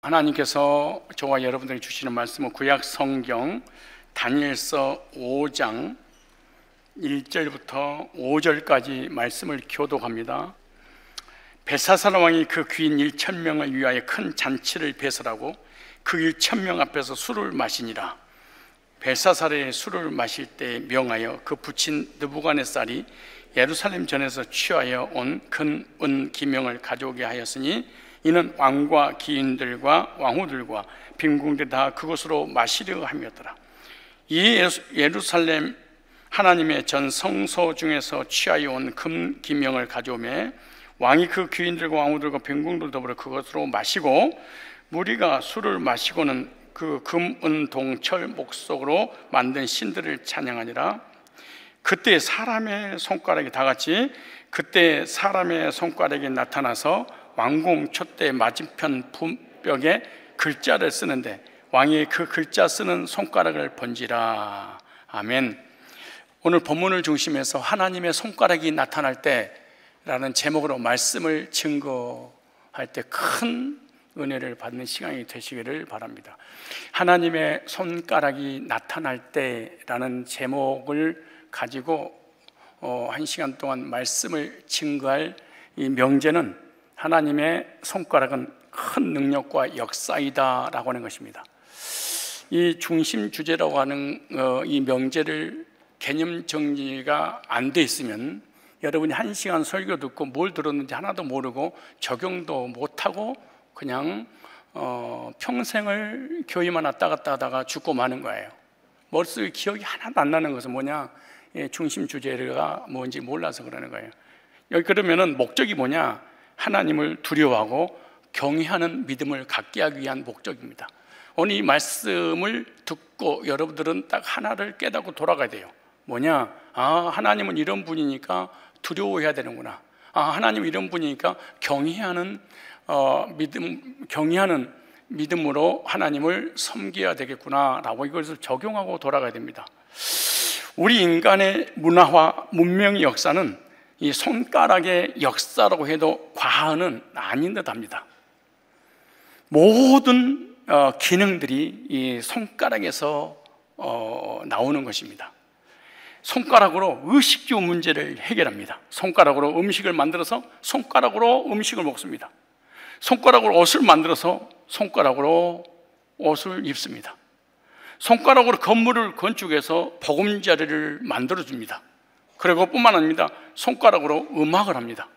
하나님께서 저와 여러분들에게 주시는 말씀은 구약 성경 다니엘서 5장 1절부터 5절까지 말씀을 교독합니다. 벨사살 왕이 그 귀인 1,000명을 위하여 큰 잔치를 배설하고 그 1,000명 앞에서 술을 마시니라. 벨사살의 술을 마실 때 명하여 그 부친 느부갓네살이 예루살렘 전에서 취하여 온 금, 은, 기명을 가져오게 하였으니 이는 왕과 기인들과 왕후들과 빈궁들이 다 그곳으로 마시려 함이었더라. 이 예루살렘 하나님의 전 성소 중에서 취하여 온 금, 기명을 가져오매 왕이 그 귀인들과 왕후들과 빈궁들 더불어 그것으로 마시고 무리가 술을 마시고는 그 금, 은, 동, 철, 목석으로 만든 신들을 찬양하니라. 그때 사람의 손가락이 다같이 그때 사람의 손가락이 나타나서 왕궁 촛대 맞은편 벽에 글자를 쓰는데 왕이 그 글자 쓰는 손가락을 번지라. 아멘. 오늘 본문을 중심해서 하나님의 손가락이 나타날 때라는 제목으로 말씀을 증거할 때 큰 은혜를 받는 시간이 되시기를 바랍니다. 하나님의 손가락이 나타날 때라는 제목을 가지고 한 시간 동안 말씀을 증거할 이 명제는 하나님의 손가락은 큰 능력과 역사이다 라고 하는 것입니다. 이 중심 주제라고 하는 이 명제를 개념 정리가 안 돼 있으면 여러분이 한 시간 설교 듣고 뭘 들었는지 하나도 모르고 적용도 못하고 그냥 평생을 교회만 왔다 갔다 하다가 죽고 마는 거예요. 머릿속에 기억이 하나도 안 나는 것은 뭐냐? 중심 주제가 뭔지 몰라서 그러는 거예요. 여기 그러면은 목적이 뭐냐? 하나님을 두려워하고 경외하는 믿음을 갖게 하기 위한 목적입니다. 오늘 이 말씀을 듣고 여러분들은 딱 하나를 깨닫고 돌아가야 돼요. 뭐냐? 아, 하나님은 이런 분이니까 두려워해야 되는구나. 아, 하나님은 이런 분이니까 경외하는 믿음으로 하나님을 섬겨야 되겠구나라고 이것을 적용하고 돌아가야 됩니다. 우리 인간의 문화와 문명의 역사는 이 손가락의 역사라고 해도 과언은 아닌 듯합니다. 모든 기능들이 이 손가락에서 나오는 것입니다. 손가락으로 의식주 문제를 해결합니다. 손가락으로 음식을 만들어서 손가락으로 음식을 먹습니다. 손가락으로 옷을 만들어서 손가락으로 옷을 입습니다. 손가락으로 건물을 건축해서 보금자리를 만들어줍니다. 그리고 뿐만 아닙니다. 손가락으로 음악을 합니다.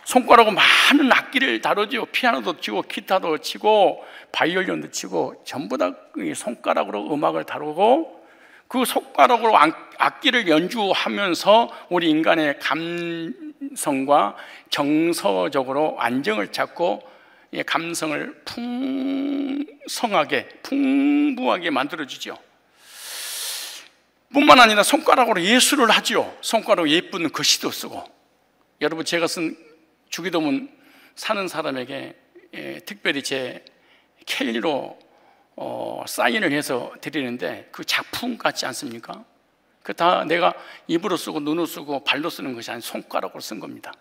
손가락으로 많은 악기를 다루죠. 피아노도 치고 기타도 치고 바이올린도 치고 전부 다 손가락으로 음악을 다루고 그 손가락으로 악기를 연주하면서 우리 인간의 감성과 정서적으로 안정을 찾고 감성을 풍부하게 만들어주죠. 뿐만 아니라 손가락으로 예술을 하죠. 손가락으로 예쁜 글씨도 쓰고. 여러분, 제가 쓴 주기도문 사는 사람에게 특별히 제 켈리로 사인을 해서 드리는데 그 작품 같지 않습니까? 그 다 내가 입으로 쓰고 눈으로 쓰고 발로 쓰는 것이 아니라 손가락으로 쓴 겁니다.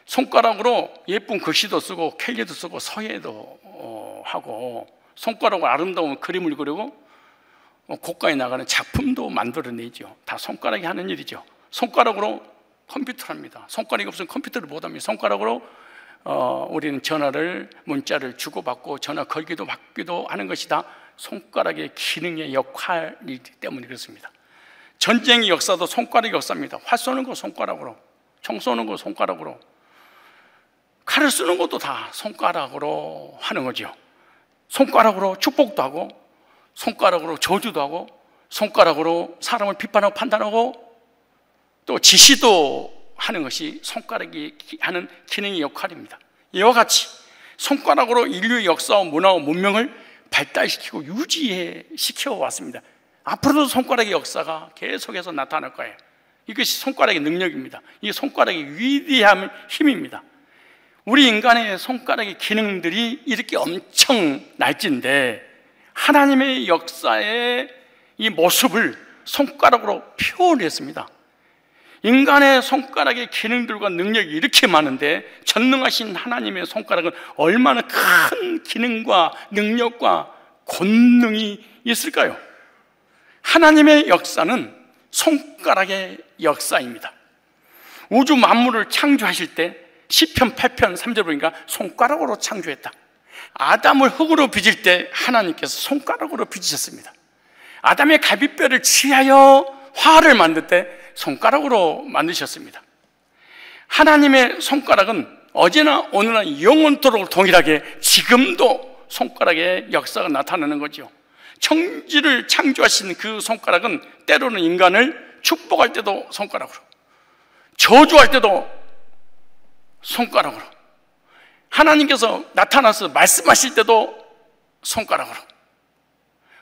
손가락으로 예쁜 글씨도 쓰고 켈리도 쓰고 서예도 하고 손가락으로 아름다운 그림을 그리고 고가에 나가는 작품도 만들어내죠. 다 손가락이 하는 일이죠. 손가락으로 컴퓨터를 합니다. 손가락이 없으면 컴퓨터를 못합니다. 손가락으로 우리는 전화를 문자를 주고받고 전화 걸기도 받기도 하는 것이 다 손가락의 기능의 역할이기 때문에 그렇습니다. 전쟁의 역사도 손가락의 역사입니다. 활 쏘는 거 손가락으로, 총 쏘는 거 손가락으로, 칼을 쓰는 것도 다 손가락으로 하는 거죠. 손가락으로 축복도 하고 손가락으로 저주도 하고 손가락으로 사람을 비판하고 판단하고 또 지시도 하는 것이 손가락이 하는 기능의 역할입니다. 이와 같이 손가락으로 인류의 역사와 문화와 문명을 발달시키고 유지시켜 왔습니다. 앞으로도 손가락의 역사가 계속해서 나타날 거예요. 이것이 손가락의 능력입니다. 이 손가락의 위대한 힘입니다. 우리 인간의 손가락의 기능들이 이렇게 엄청 날진데 하나님의 역사의 이 모습을 손가락으로 표현했습니다. 인간의 손가락의 기능들과 능력이 이렇게 많은데 전능하신 하나님의 손가락은 얼마나 큰 기능과 능력과 권능이 있을까요? 하나님의 역사는 손가락의 역사입니다. 우주 만물을 창조하실 때 시편 8편 3절 보니까 손가락으로 창조했다. 아담을 흙으로 빚을 때 하나님께서 손가락으로 빚으셨습니다. 아담의 갈비뼈를 취하여 화를 만들 때 손가락으로 만드셨습니다. 하나님의 손가락은 어제나 오늘나 영원토록 동일하게 지금도 손가락의 역사가 나타나는 거죠. 천지를 창조하신 그 손가락은 때로는 인간을 축복할 때도 손가락으로, 저주할 때도 손가락으로, 하나님께서 나타나서 말씀하실 때도 손가락으로,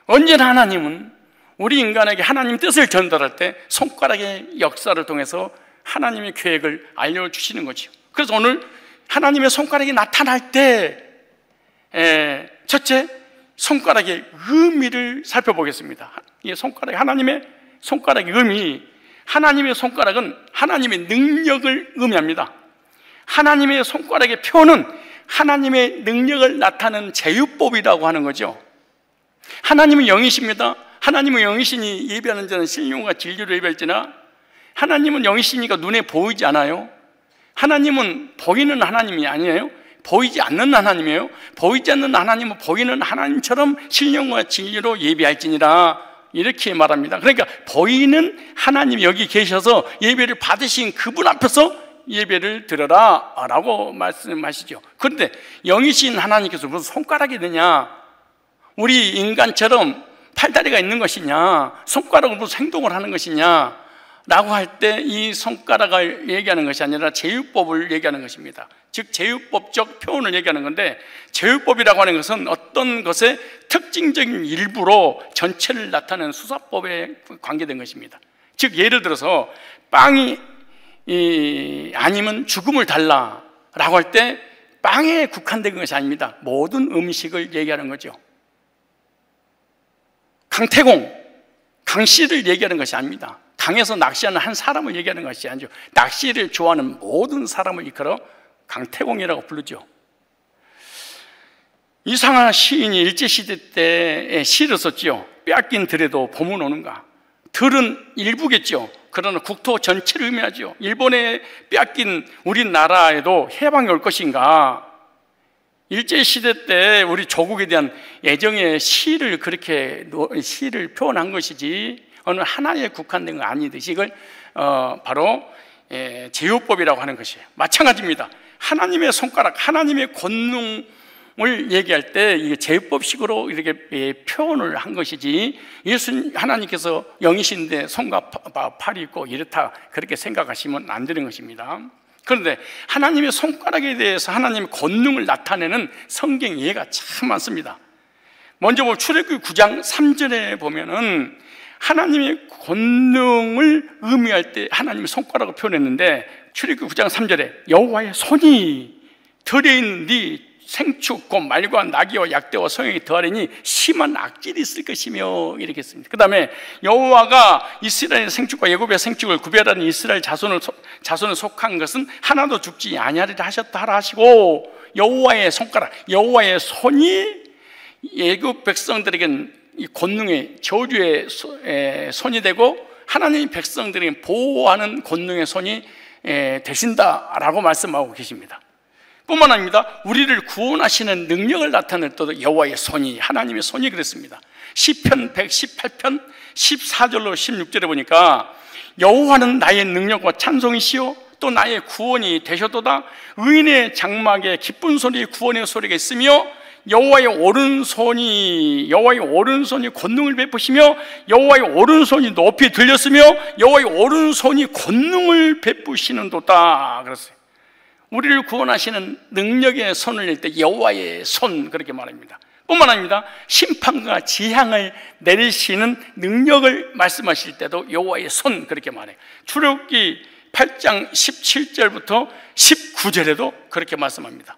언제나 하나님은 우리 인간에게 하나님 뜻을 전달할 때 손가락의 역사를 통해서 하나님의 계획을 알려주시는 거죠. 그래서 오늘 하나님의 손가락이 나타날 때 첫째, 손가락의 의미를 살펴보겠습니다. 이 손가락, 하나님의 손가락의 의미, 하나님의 손가락은 하나님의 능력을 의미합니다. 하나님의 손가락의 표는 하나님의 능력을 나타내는 제휴법이라고 하는 거죠. 하나님은 영이십니다. 하나님은 영이시니 예배하는 자는 신령과 진리로 예배할지나, 하나님은 영이시니까 눈에 보이지 않아요. 하나님은 보이는 하나님이 아니에요. 보이지 않는 하나님이에요. 보이지 않는 하나님은 보이는 하나님처럼 신령과 진리로 예배할지니라, 이렇게 말합니다. 그러니까 보이는 하나님이 여기 계셔서 예배를 받으신 그분 앞에서 예배를 드려라 라고 말씀하시죠. 그런데 영이신 하나님께서 무슨 손가락이 되냐, 우리 인간처럼 팔다리가 있는 것이냐, 손가락으로 무슨 행동을 하는 것이냐 라고 할 때 이 손가락을 얘기하는 것이 아니라 제휴법을 얘기하는 것입니다. 즉 제휴법적 표현을 얘기하는 건데, 제휴법이라고 하는 것은 어떤 것의 특징적인 일부로 전체를 나타내는 수사법에 관계된 것입니다. 즉 예를 들어서 빵이 아니면 죽음을 달라 라고 할 때 빵에 국한된 것이 아닙니다. 모든 음식을 얘기하는 거죠. 강태공, 강씨를 얘기하는 것이 아닙니다. 강에서 낚시하는 한 사람을 얘기하는 것이 아니죠. 낚시를 좋아하는 모든 사람을 일컬어 강태공이라고 부르죠. 이상한 시인이 일제시대 때에 시를 썼죠. 빼앗긴 들에도 봄은 오는가. 들은 일부겠죠. 그러나 국토 전체를 의미하죠. 일본에 빼앗긴 우리나라에도 해방이 올 것인가. 일제시대 때 우리 조국에 대한 애정의 시를 그렇게 시를 표현한 것이지 어느 하나에 국한된 건 아니듯이 이걸 바로 제휴법이라고 하는 것이에요. 마찬가지입니다. 하나님의 손가락, 하나님의 권능을 얘기할 때 이게 제휴법식으로 이렇게 표현을 한 것이지, 예수님 하나님께서 영이신데 손과 팔이 있고 이렇다 그렇게 생각하시면 안 되는 것입니다. 그런데 하나님의 손가락에 대해서 하나님의 권능을 나타내는 성경 예가 참 많습니다. 먼저 출애굽기 9장 3절에 보면은 하나님의 권능을 의미할 때 하나님의 손가락을 표현했는데, 출애굽기 9장 3절에 여호와의 손이 들에 있는 네 생축 곧 말과 나귀와 약대와 소형이 더하리니 심한 악질이 있을 것이며, 이렇게 했습니다. 그 다음에 여호와가 이스라엘 생축과 애굽의 생축을 구별하는 이스라엘 자손을 속한 것은 하나도 죽지 아니하리라 하셨다 하라 하시고, 여호와의 손가락, 여호와의 손이 애굽 백성들에게는 이 권능의 저주의 손이 되고 하나님의 백성들에게 보호하는 권능의 손이 되신다라고 말씀하고 계십니다. 뿐만 아닙니다. 우리를 구원하시는 능력을 나타낼 때도 여호와의 손이, 하나님의 손이 그랬습니다. 시편 118편 14절로 16절에 보니까 여호와는 나의 능력과 찬송이시요 또 나의 구원이 되셨도다. 의인의 장막에 기쁜 소리, 구원의 소리가 있으며 여호와의 오른손이 권능을 베푸시며 여호와의 오른손이 높이 들렸으며 여호와의 오른손이 권능을 베푸시는도다 그랬어요. 우리를 구원하시는 능력의 손을 낼 때 여호와의 손, 그렇게 말합니다. 뿐만 아닙니다. 심판과 재앙을 내리시는 능력을 말씀하실 때도 여호와의 손, 그렇게 말해요. 출애굽기 8장 17절부터 19절에도 그렇게 말씀합니다.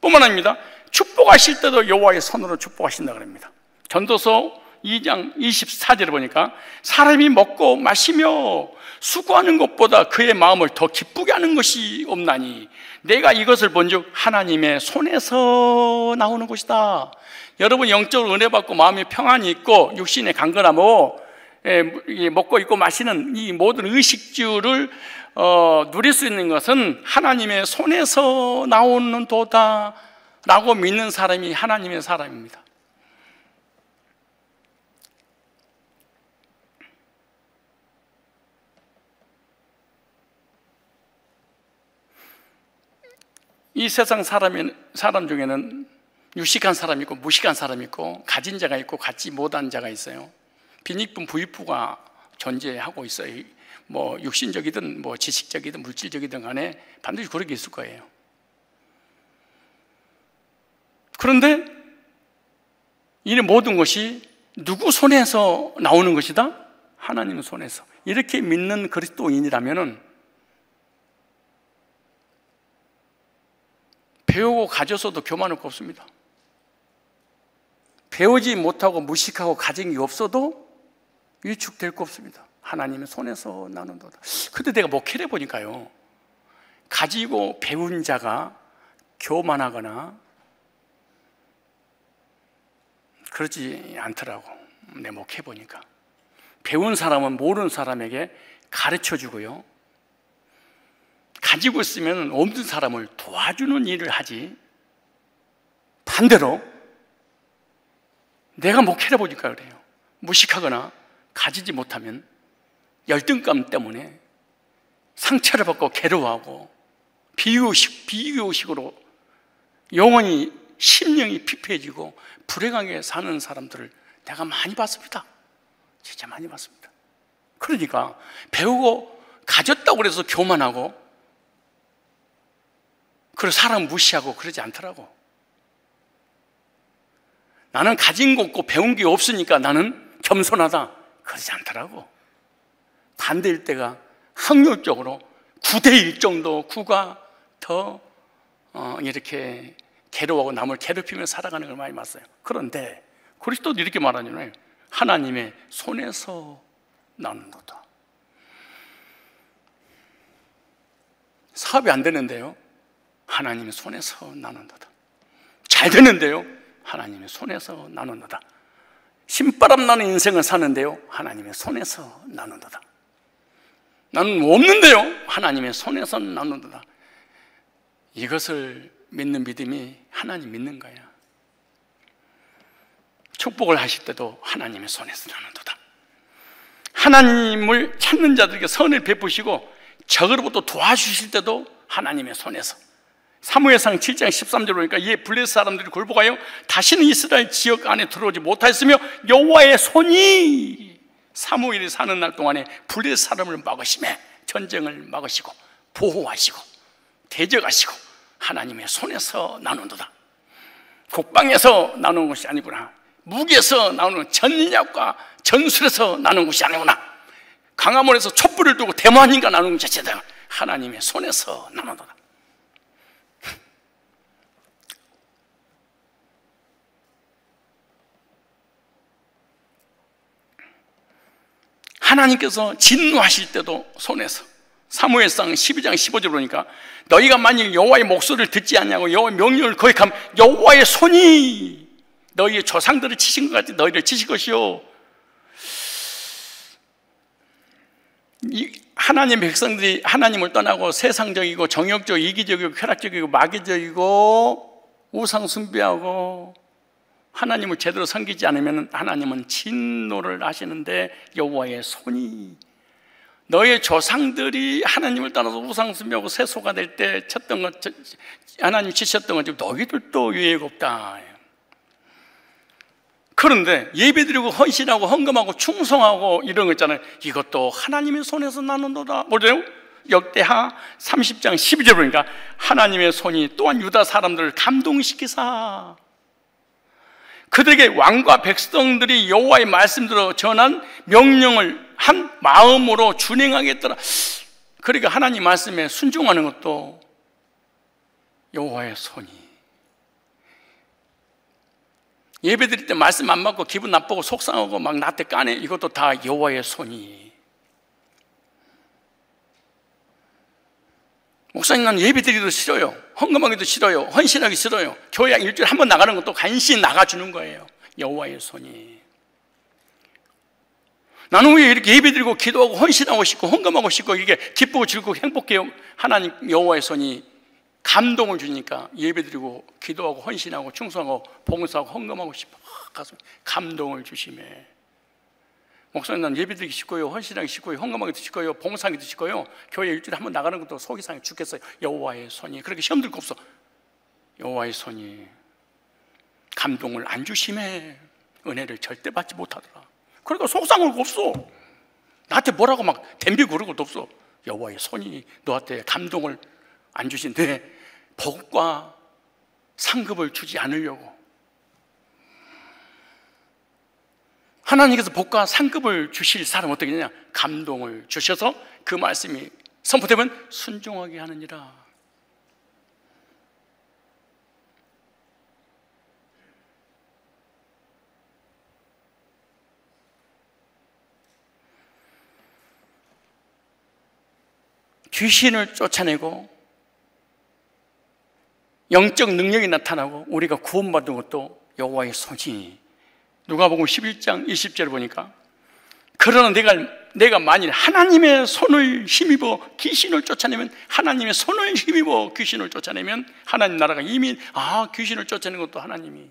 뿐만 아닙니다. 축복하실 때도 여호와의 손으로 축복하신다 그럽니다. 전도서 2장 24절에 보니까 사람이 먹고 마시며 수고하는 것보다 그의 마음을 더 기쁘게 하는 것이 없나니 내가 이것을 본즉 하나님의 손에서 나오는 것이다. 여러분 영적으로 은혜 받고 마음에 평안이 있고 육신에 강건하고 먹고 있고 마시는 이 모든 의식주를 누릴 수 있는 것은 하나님의 손에서 나오는 도다 라고 믿는 사람이 하나님의 사람입니다. 이 세상 사람 중에는 유식한 사람이 있고 무식한 사람이 있고 가진 자가 있고 갖지 못한 자가 있어요. 빈익분 부익부가 존재하고 있어요. 뭐 육신적이든 뭐 지식적이든 물질적이든 간에 반드시 그렇게 있을 거예요. 그런데 이 모든 것이 누구 손에서 나오는 것이다? 하나님 손에서. 이렇게 믿는 그리스도인이라면은 배우고 가졌어도 교만할 거 없습니다. 배우지 못하고 무식하고 가진 게 없어도 위축될 거 없습니다. 하나님의 손에서 나는도다. 근데 내가 목회를 해보니까요, 가지고 배운 자가 교만하거나 그러지 않더라고. 내 목회해보니까 배운 사람은 모르는 사람에게 가르쳐주고요, 가지고 있으면 없는 사람을 도와주는 일을 하지, 반대로 내가 목회를 해보니까 그래요. 무식하거나 가지지 못하면 열등감 때문에 상처를 받고 괴로워하고 비교식으로 영혼이 심령이 피폐해지고 불행하게 사는 사람들을 내가 많이 봤습니다. 진짜 많이 봤습니다. 그러니까 배우고 가졌다고 해서 교만하고 그리고 사람 무시하고 그러지 않더라고. 나는 가진 거 없고 배운 게 없으니까 나는 겸손하다, 그러지 않더라고. 반대일 때가 확률적으로 9대1 정도 9가 더 이렇게 괴로워하고 남을 괴롭히며 살아가는 걸 많이 봤어요. 그런데 그리스도도 이렇게 말하잖아요. 하나님의 손에서 나는도다. 사업이 안 되는데요, 하나님의 손에서 나는도다. 잘 되는데요, 하나님의 손에서 나는도다. 신바람 나는 인생을 사는데요, 하나님의 손에서 나는도다. 나는 없는데요, 하나님의 손에서 나는도다. 이것을 믿는 믿음이 하나님 믿는 거야. 축복을 하실 때도 하나님의 손에서 나는도다. 하나님을 찾는 자들에게 선을 베푸시고 적으로부터 도와주실 때도 하나님의 손에서. 사무엘상 7장 13절 보니까 이 블레셋 사람들이 굴복하여 다시는 이스라엘 지역 안에 들어오지 못하였으며 여호와의 손이 사무엘이 사는 날 동안에 블레셋 사람을 막으시며 전쟁을 막으시고 보호하시고 대적하시고 하나님의 손에서 나누는도다. 국방에서 나누는 것이 아니구나. 무기에서 나누는 전략과 전술에서 나누는 것이 아니구나. 광화문에서 촛불을 두고 대모하니까 나누는 것이 아니라 하나님의 손에서 나누는도다. 하나님께서 진노하실 때도 손에서. 사무엘상 12장 15절 보니까 너희가 만일 여호와의 목소리를 듣지 않냐고 여호와의 명령을 거역하면 여호와의 손이 너희의 조상들을 치신 것 같이 너희를 치실 것이요. 하나님의 백성들이 하나님을 떠나고 세상적이고 정욕적이고 이기적이고 쾌락적이고 마귀적이고 우상 숭배하고 하나님을 제대로 섬기지 않으면 하나님은 진노를 하시는데 여호와의 손이 너의 조상들이 하나님을 따라서 우상 숭배하고 세소가 될 때 쳤던 것, 하나님 치셨던 것, 너희들도 유예가 없다. 그런데 예배드리고 헌신하고 헌금하고 충성하고 이런 거 있잖아요. 이것도 하나님의 손에서 나는도다. 뭐죠? 역대하 30장 12절 보니까 하나님의 손이 또한 유다 사람들을 감동시키사 그들에게 왕과 백성들이 여호와의 말씀대로 전한 명령을 한 마음으로 준행하겠더라. 그러니까 하나님 말씀에 순종하는 것도 여호와의 손이. 예배 드릴 때 말씀 안 받고 기분 나쁘고 속상하고 막 나한테 까네, 이것도 다 여호와의 손이. 목사님, 난 예배 드리기도 싫어요, 헌금하기도 싫어요, 헌신하기 싫어요. 교회 일주일에 한 번 나가는 것도 간신히 나가주는 거예요. 여호와의 손이. 나는 왜 이렇게 예배 드리고 기도하고 헌신하고 싶고 헌금하고 싶고 이게 기쁘고 즐겁고 행복해요? 하나님 여호와의 손이 감동을 주니까 예배 드리고 기도하고 헌신하고 충성하고 봉사하고 헌금하고 싶어. 가슴 감동을 주시매. 목사님, 난 예배 드리기 싫고요, 헌신하기 싫고요, 헌금하기도 싫고요, 봉사하기도 싫고요, 교회 일주일에 한 번 나가는 것도 속이 상해 죽겠어요. 여호와의 손이. 그렇게 시험 들 거 없어. 여호와의 손이 감동을 안 주심에 은혜를 절대 받지 못하더라. 그러니까 속상할 거 없어. 나한테 뭐라고 막 덤비고 그럴 것도 없어. 여호와의 손이 너한테 감동을 안 주신데 복과 상급을 주지 않으려고. 하나님께서 복과 상급을 주실 사람 어떻게 되냐? 감동을 주셔서 그 말씀이 선포되면 순종하게 하느니라. 귀신을 쫓아내고 영적 능력이 나타나고 우리가 구원받은 것도 여호와의 손이. 누가복음 11장 20절을 보니까 그러나 내가 만일 하나님의 손을 힘입어 귀신을 쫓아내면, 하나님의 손을 힘입어 귀신을 쫓아내면 하나님 나라가 이미, 귀신을 쫓아내는 것도 하나님이,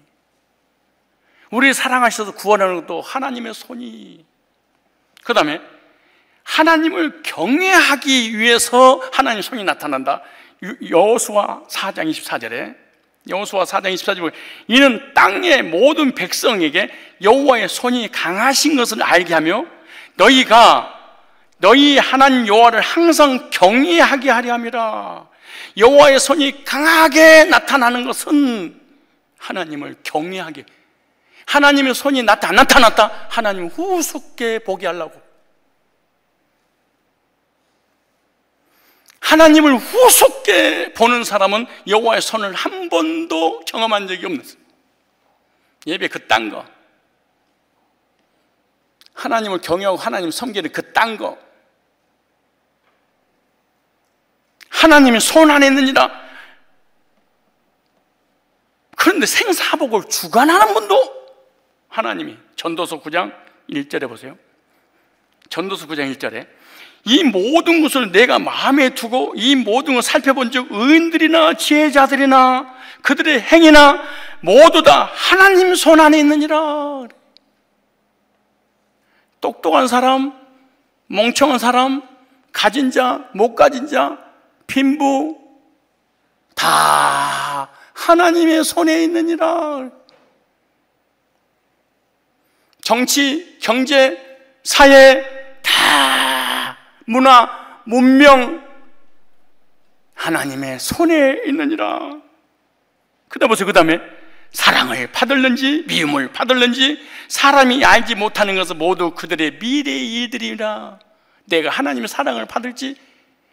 우리를 사랑하셔서 구원하는 것도 하나님의 손이. 그 다음에 하나님을 경외하기 위해서 하나님의 손이 나타난다. 여호수아 4장 24절에, 여호수아 4장 24절에 이는 땅의 모든 백성에게 여호와의 손이 강하신 것을 알게 하며 너희가 너희 하나님 여호와를 항상 경외하게 하려 함이라. 여호와의 손이 강하게 나타나는 것은 하나님을 경외하게, 하나님의 손이 안 나타났다, 하나님을 우습게 보게 하려고. 하나님을 우습게 보는 사람은 여호와의 손을 한 번도 경험한 적이 없는, 예배 그딴 거, 하나님을 경외하고 하나님 섬기는 그딴 거, 하나님이 손 안에 있느니라. 그런데 생사복을 주관하는 분도 하나님이. 전도서 9장 1절에 보세요. 전도서 9장 1절에 이 모든 것을 내가 마음에 두고 이 모든 것을 살펴본 즉 의인들이나 지혜자들이나 그들의 행위나 모두 다 하나님 손 안에 있느니라. 똑똑한 사람, 멍청한 사람, 가진 자, 못 가진 자, 빈부 다 하나님의 손에 있느니라. 정치, 경제, 사회 다, 문화, 문명 하나님의 손에 있느니라. 그 다음에 사랑을 받을는지 미움을 받을는지 사람이 알지 못하는 것은 모두 그들의 미래의 일들이라. 내가 하나님의 사랑을 받을지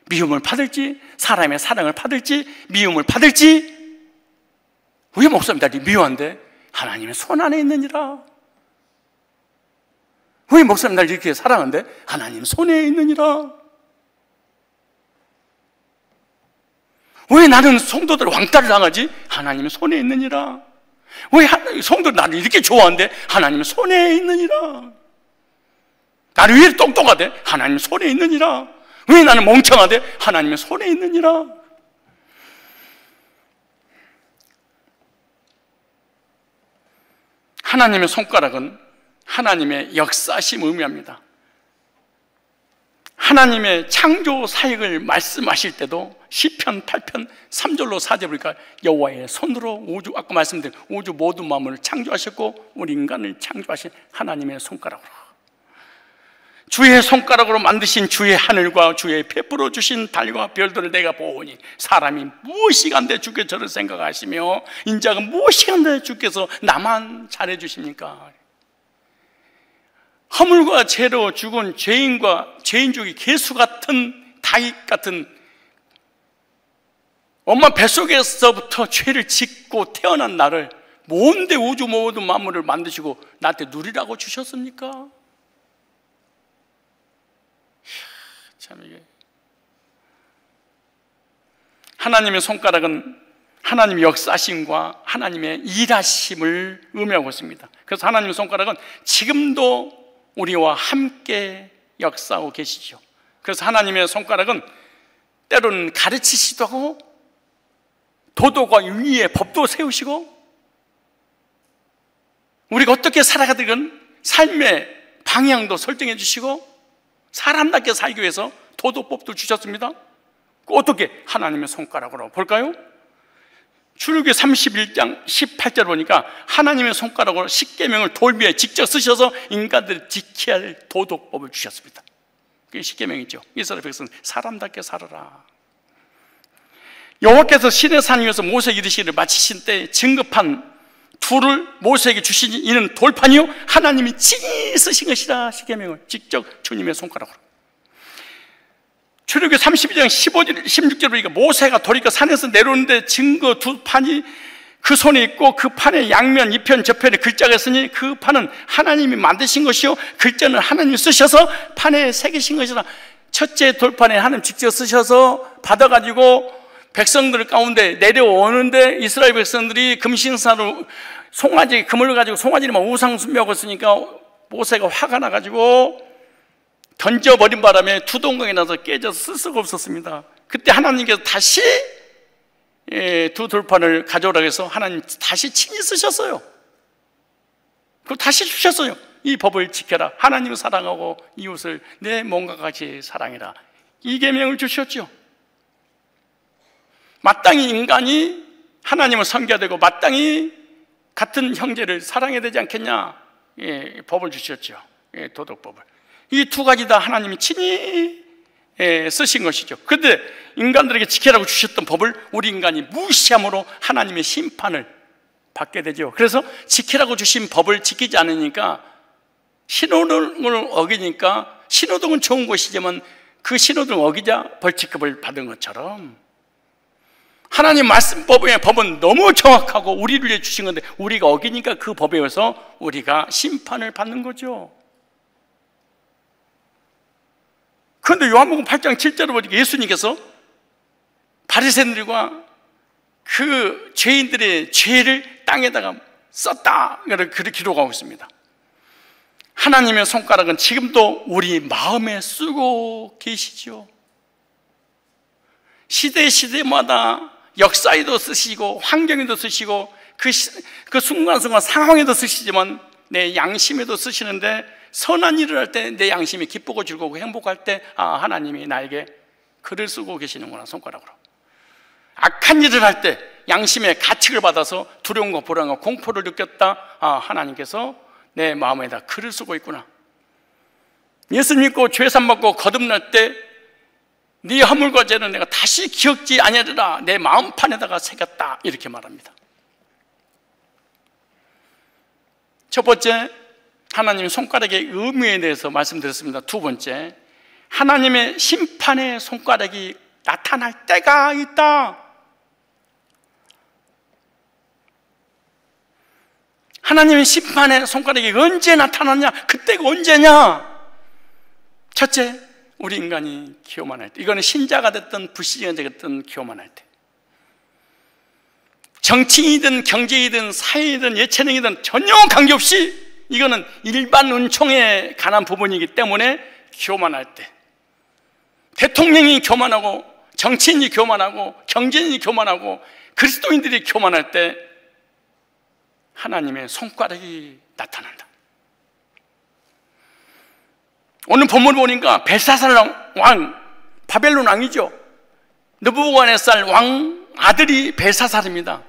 미움을 받을지, 사람의 사랑을 받을지 미움을 받을지. 왜 목사님 나 미워한데? 하나님의 손 안에 있느니라. 왜 목사님 날 이렇게 사랑한데? 하나님 손에 있느니라. 왜 나는 성도들 왕따를 당하지? 하나님의 손에 있느니라. 왜 성도들 나를 이렇게 좋아하는데? 하나님의 손에 있느니라. 나를 왜 똑똑하대? 하나님 손에 있느니라. 왜 나는 멍청하대? 하나님의 손에 있느니라. 하나님의 손가락은 하나님의 역사심을 의미합니다. 하나님의 창조 사역을 말씀하실 때도 시편 8편 3절로 4절 보니까 여호와의 손으로 우주, 아까 말씀드린 우주 모든 만물을 창조하셨고 우리 인간을 창조하신 하나님의 손가락으로, 주의 손가락으로 만드신 주의 하늘과 주의 베풀어 주신 달과 별들을 내가 보오니 사람이 무엇이 간데 주께 저를 생각하시며 인자가 무엇이 간데 주께서 나만 잘해 주십니까? 허물과 죄로 죽은 죄인과 죄인족이 개수 같은 다윗 같은 엄마 뱃속에서부터 죄를 짓고 태어난 나를 뭔데 우주 모든 만물을 만드시고 나한테 누리라고 주셨습니까? 참 이게 하나님의 손가락은 하나님의 역사심과 하나님의 일하심을 의미하고 있습니다. 그래서 하나님의 손가락은 지금도 우리와 함께 역사하고 계시죠. 그래서 하나님의 손가락은 때로는 가르치시기도 하고 도덕과 윤리의 법도 세우시고 우리가 어떻게 살아가든 삶의 방향도 설정해 주시고 사람답게 살기 위해서 도덕법도 주셨습니다. 어떻게? 하나님의 손가락으로 볼까요? 출애굽기 31장 18절 보니까 하나님의 손가락으로 십계명을 돌미에 직접 쓰셔서 인간들이 지켜야 할 도덕법을 주셨습니다. 그게 십계명이죠. 이스라엘 백성 사람답게 살아라. 여호와께서 시내산 위에서 모세에게 이르시기를 마치신 때 증거판 둘을 모세에게 주시니 이는 돌판이요 하나님이 친히 쓰신 것이라. 십계명을 직접 주님의 손가락으로. 출애굽기 32장 15절 16절 보니까 모세가 도리가 산에서 내려오는데 증거 두 판이 그 손에 있고 그 판의 양면 이편 저편에 글자가 있으니 그 판은 하나님이 만드신 것이요 글자는 하나님이 쓰셔서 판에 새기신 것이라. 첫째 돌판에 하나님 직접 쓰셔서 받아가지고 백성들 가운데 내려오는데 이스라엘 백성들이 금신사로 송아지 금을 가지고 송아지만 우상숭배하고 있으니까 모세가 화가 나가지고 던져버린 바람에 두동강이 나서 깨져서 쓸 수가 없었습니다. 그때 하나님께서 다시 두 돌판을 가져오라고 해서 하나님 다시 친히 쓰셨어요. 그걸 다시 주셨어요. 이 법을 지켜라. 하나님을 사랑하고 이웃을 내 몸과 같이 사랑해라. 이 계명을 주셨죠. 마땅히 인간이 하나님을 섬겨야 되고 마땅히 같은 형제를 사랑해야 되지 않겠냐. 법을 주셨죠. 도덕법을. 이 두 가지 다 하나님이 친히 쓰신 것이죠. 그런데 인간들에게 지키라고 주셨던 법을 우리 인간이 무시함으로 하나님의 심판을 받게 되죠. 그래서 지키라고 주신 법을 지키지 않으니까 신호등을 어기니까 신호등은 좋은 것이지만 그 신호등 어기자 벌칙급을 받은 것처럼 하나님 말씀법의 법은 너무 정확하고 우리를 위해 주신 건데 우리가 어기니까 그 법에 의해서 우리가 심판을 받는 거죠. 그런데 요한복음 8장 7절을 보니까 예수님께서 바리새인들과 그 죄인들의 죄를 땅에다가 썼다 그렇게 기록하고 있습니다. 하나님의 손가락은 지금도 우리 마음에 쓰고 계시죠. 시대마다 역사에도 쓰시고 환경에도 쓰시고 그 순간순간 상황에도 쓰시지만 내 양심에도 쓰시는데 선한 일을 할 때 내 양심이 기쁘고 즐거우고 행복할 때 하나님이 나에게 글을 쓰고 계시는구나 손가락으로. 악한 일을 할 때 양심의 가책을 받아서 두려움과 불안과 공포를 느꼈다. 하나님께서 내 마음에다 글을 쓰고 있구나. 예수 믿고 죄산 받고 거듭날 때 네 허물과 죄는 내가 다시 기억지 아니하리라 내 마음판에다가 새겼다 이렇게 말합니다. 첫 번째 하나님의 손가락의 의미에 대해서 말씀드렸습니다. 두 번째 하나님의 심판의 손가락이 나타날 때가 있다. 하나님의 심판의 손가락이 언제 나타나냐? 그때가 언제냐? 첫째, 우리 인간이 기호만할 때. 이거는 신자가 됐든 불신자가 됐든 기호만할 때. 정치인이든 경제이든 사회이든 예체능이든 전혀 관계없이 이거는 일반 은총에 관한 부분이기 때문에 교만할 때, 대통령이 교만하고 정치인이 교만하고 경제인이 교만하고 그리스도인들이 교만할 때 하나님의 손가락이 나타난다. 오늘 본문을 보니까 벨사살 왕, 바벨론 왕이죠. 느부갓네살 왕 아들이 벨사살입니다.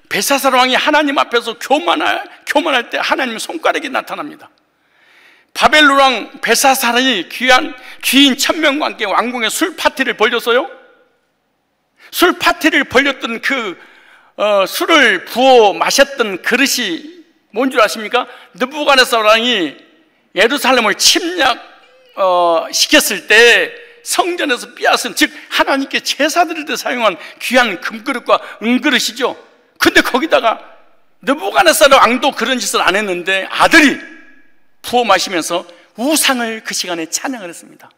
벨사살 왕이 하나님 앞에서 교만할 때 하나님의 손가락이 나타납니다. 바벨론 왕 벨사살이 귀인 1000명과 함께 왕궁에 술 파티를 벌렸어요. 술 파티를 벌렸던 그 술을 부어 마셨던 그릇이 뭔 줄 아십니까? 느부갓네살 왕이 예루살렘을 시켰을 때 성전에서 빼앗은, 즉 하나님께 제사 드릴 때 사용한 귀한 금그릇과 은그릇이죠. 근데 거기다가 느부갓네살 왕도 그런 짓을 안 했는데 아들이 부어 마시면서 우상을 그 시간에 찬양을 했습니다.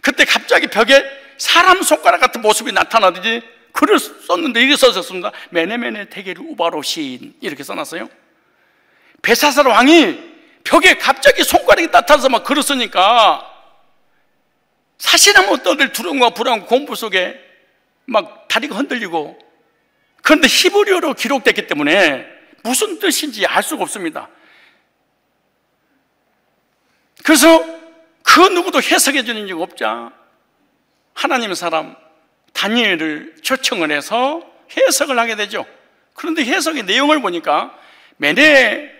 그때 갑자기 벽에 사람 손가락 같은 모습이 나타나더니 글을 썼는데 이렇게 써졌습니다. 메네메네 테겔 우바로신 이렇게 써놨어요. 벨사살 왕이 벽에 갑자기 손가락이 나타나서 막 글을 쓰니까 사실은 떠들 두려움과 불안 공포 속에 막 다리가 흔들리고, 그런데 히브리어로 기록됐기 때문에 무슨 뜻인지 알 수가 없습니다. 그래서 그 누구도 해석해 주는 이가 없자 하나님의 사람 다니엘을 초청을 해서 해석을 하게 되죠. 그런데 해석의 내용을 보니까 메네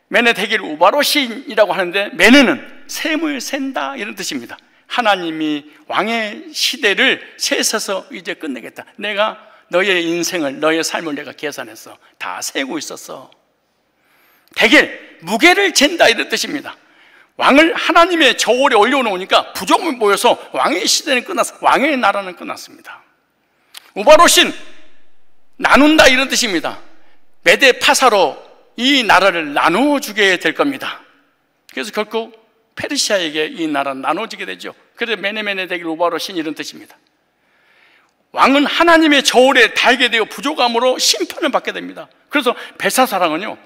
테겔 우바로신이라고 하는데, 메네는 셈을 센다 이런 뜻입니다. 하나님이 왕의 시대를 세서서 이제 끝내겠다. 내가 너의 인생을, 너의 삶을 내가 계산해서 다 세고 있었어. 테겔, 무게를 잰다 이런 뜻입니다. 왕을 하나님의 저울에 올려놓으니까 부족함이 보여서 왕의 시대는 끝났어. 왕의 나라는 끝났습니다. 우바로신, 나눈다 이런 뜻입니다. 메데 파사로 이 나라를 나누어 주게 될 겁니다. 그래서 결국 페르시아에게 이 나라는 나눠지게 되죠. 그래서 메네메네 테겔 우바로신 이런 뜻입니다. 왕은 하나님의 저울에 달게 되어 부족함으로 심판을 받게 됩니다. 그래서 벨사살 왕은요,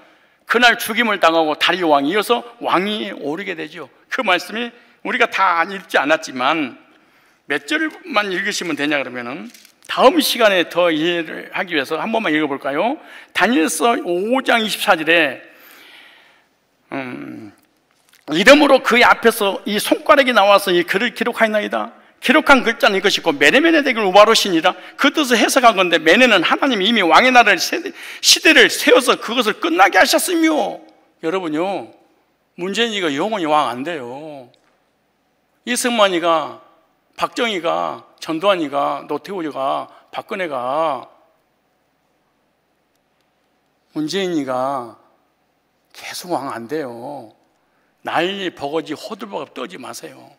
그날 죽임을 당하고 다리오 왕이 이어서 왕위에 오르게 되죠. 그 말씀이 우리가 다 읽지 않았지만 몇 절만 읽으시면 되냐 그러면은, 다음 시간에 더 이해를 하기 위해서 한 번만 읽어볼까요? 다니엘서 5장 24절에 이름으로 그의 앞에서 이 손가락이 나와서 이 글을 기록하였나이다. 기록한 글자는 이것이고 메네메네 테겔 우바로신이라 그 뜻을 해석한 건데, 메네는 하나님이 이미 왕의 나라를 시대를 세워서 그것을 끝나게 하셨으며, 여러분요, 문재인이가 영원히 왕 안 돼요. 이승만이가, 박정희가, 전두환이가, 노태우가, 박근혜가, 문재인이가 계속 왕 안 돼요. 난리 버거지 호들갑 떨지 마세요.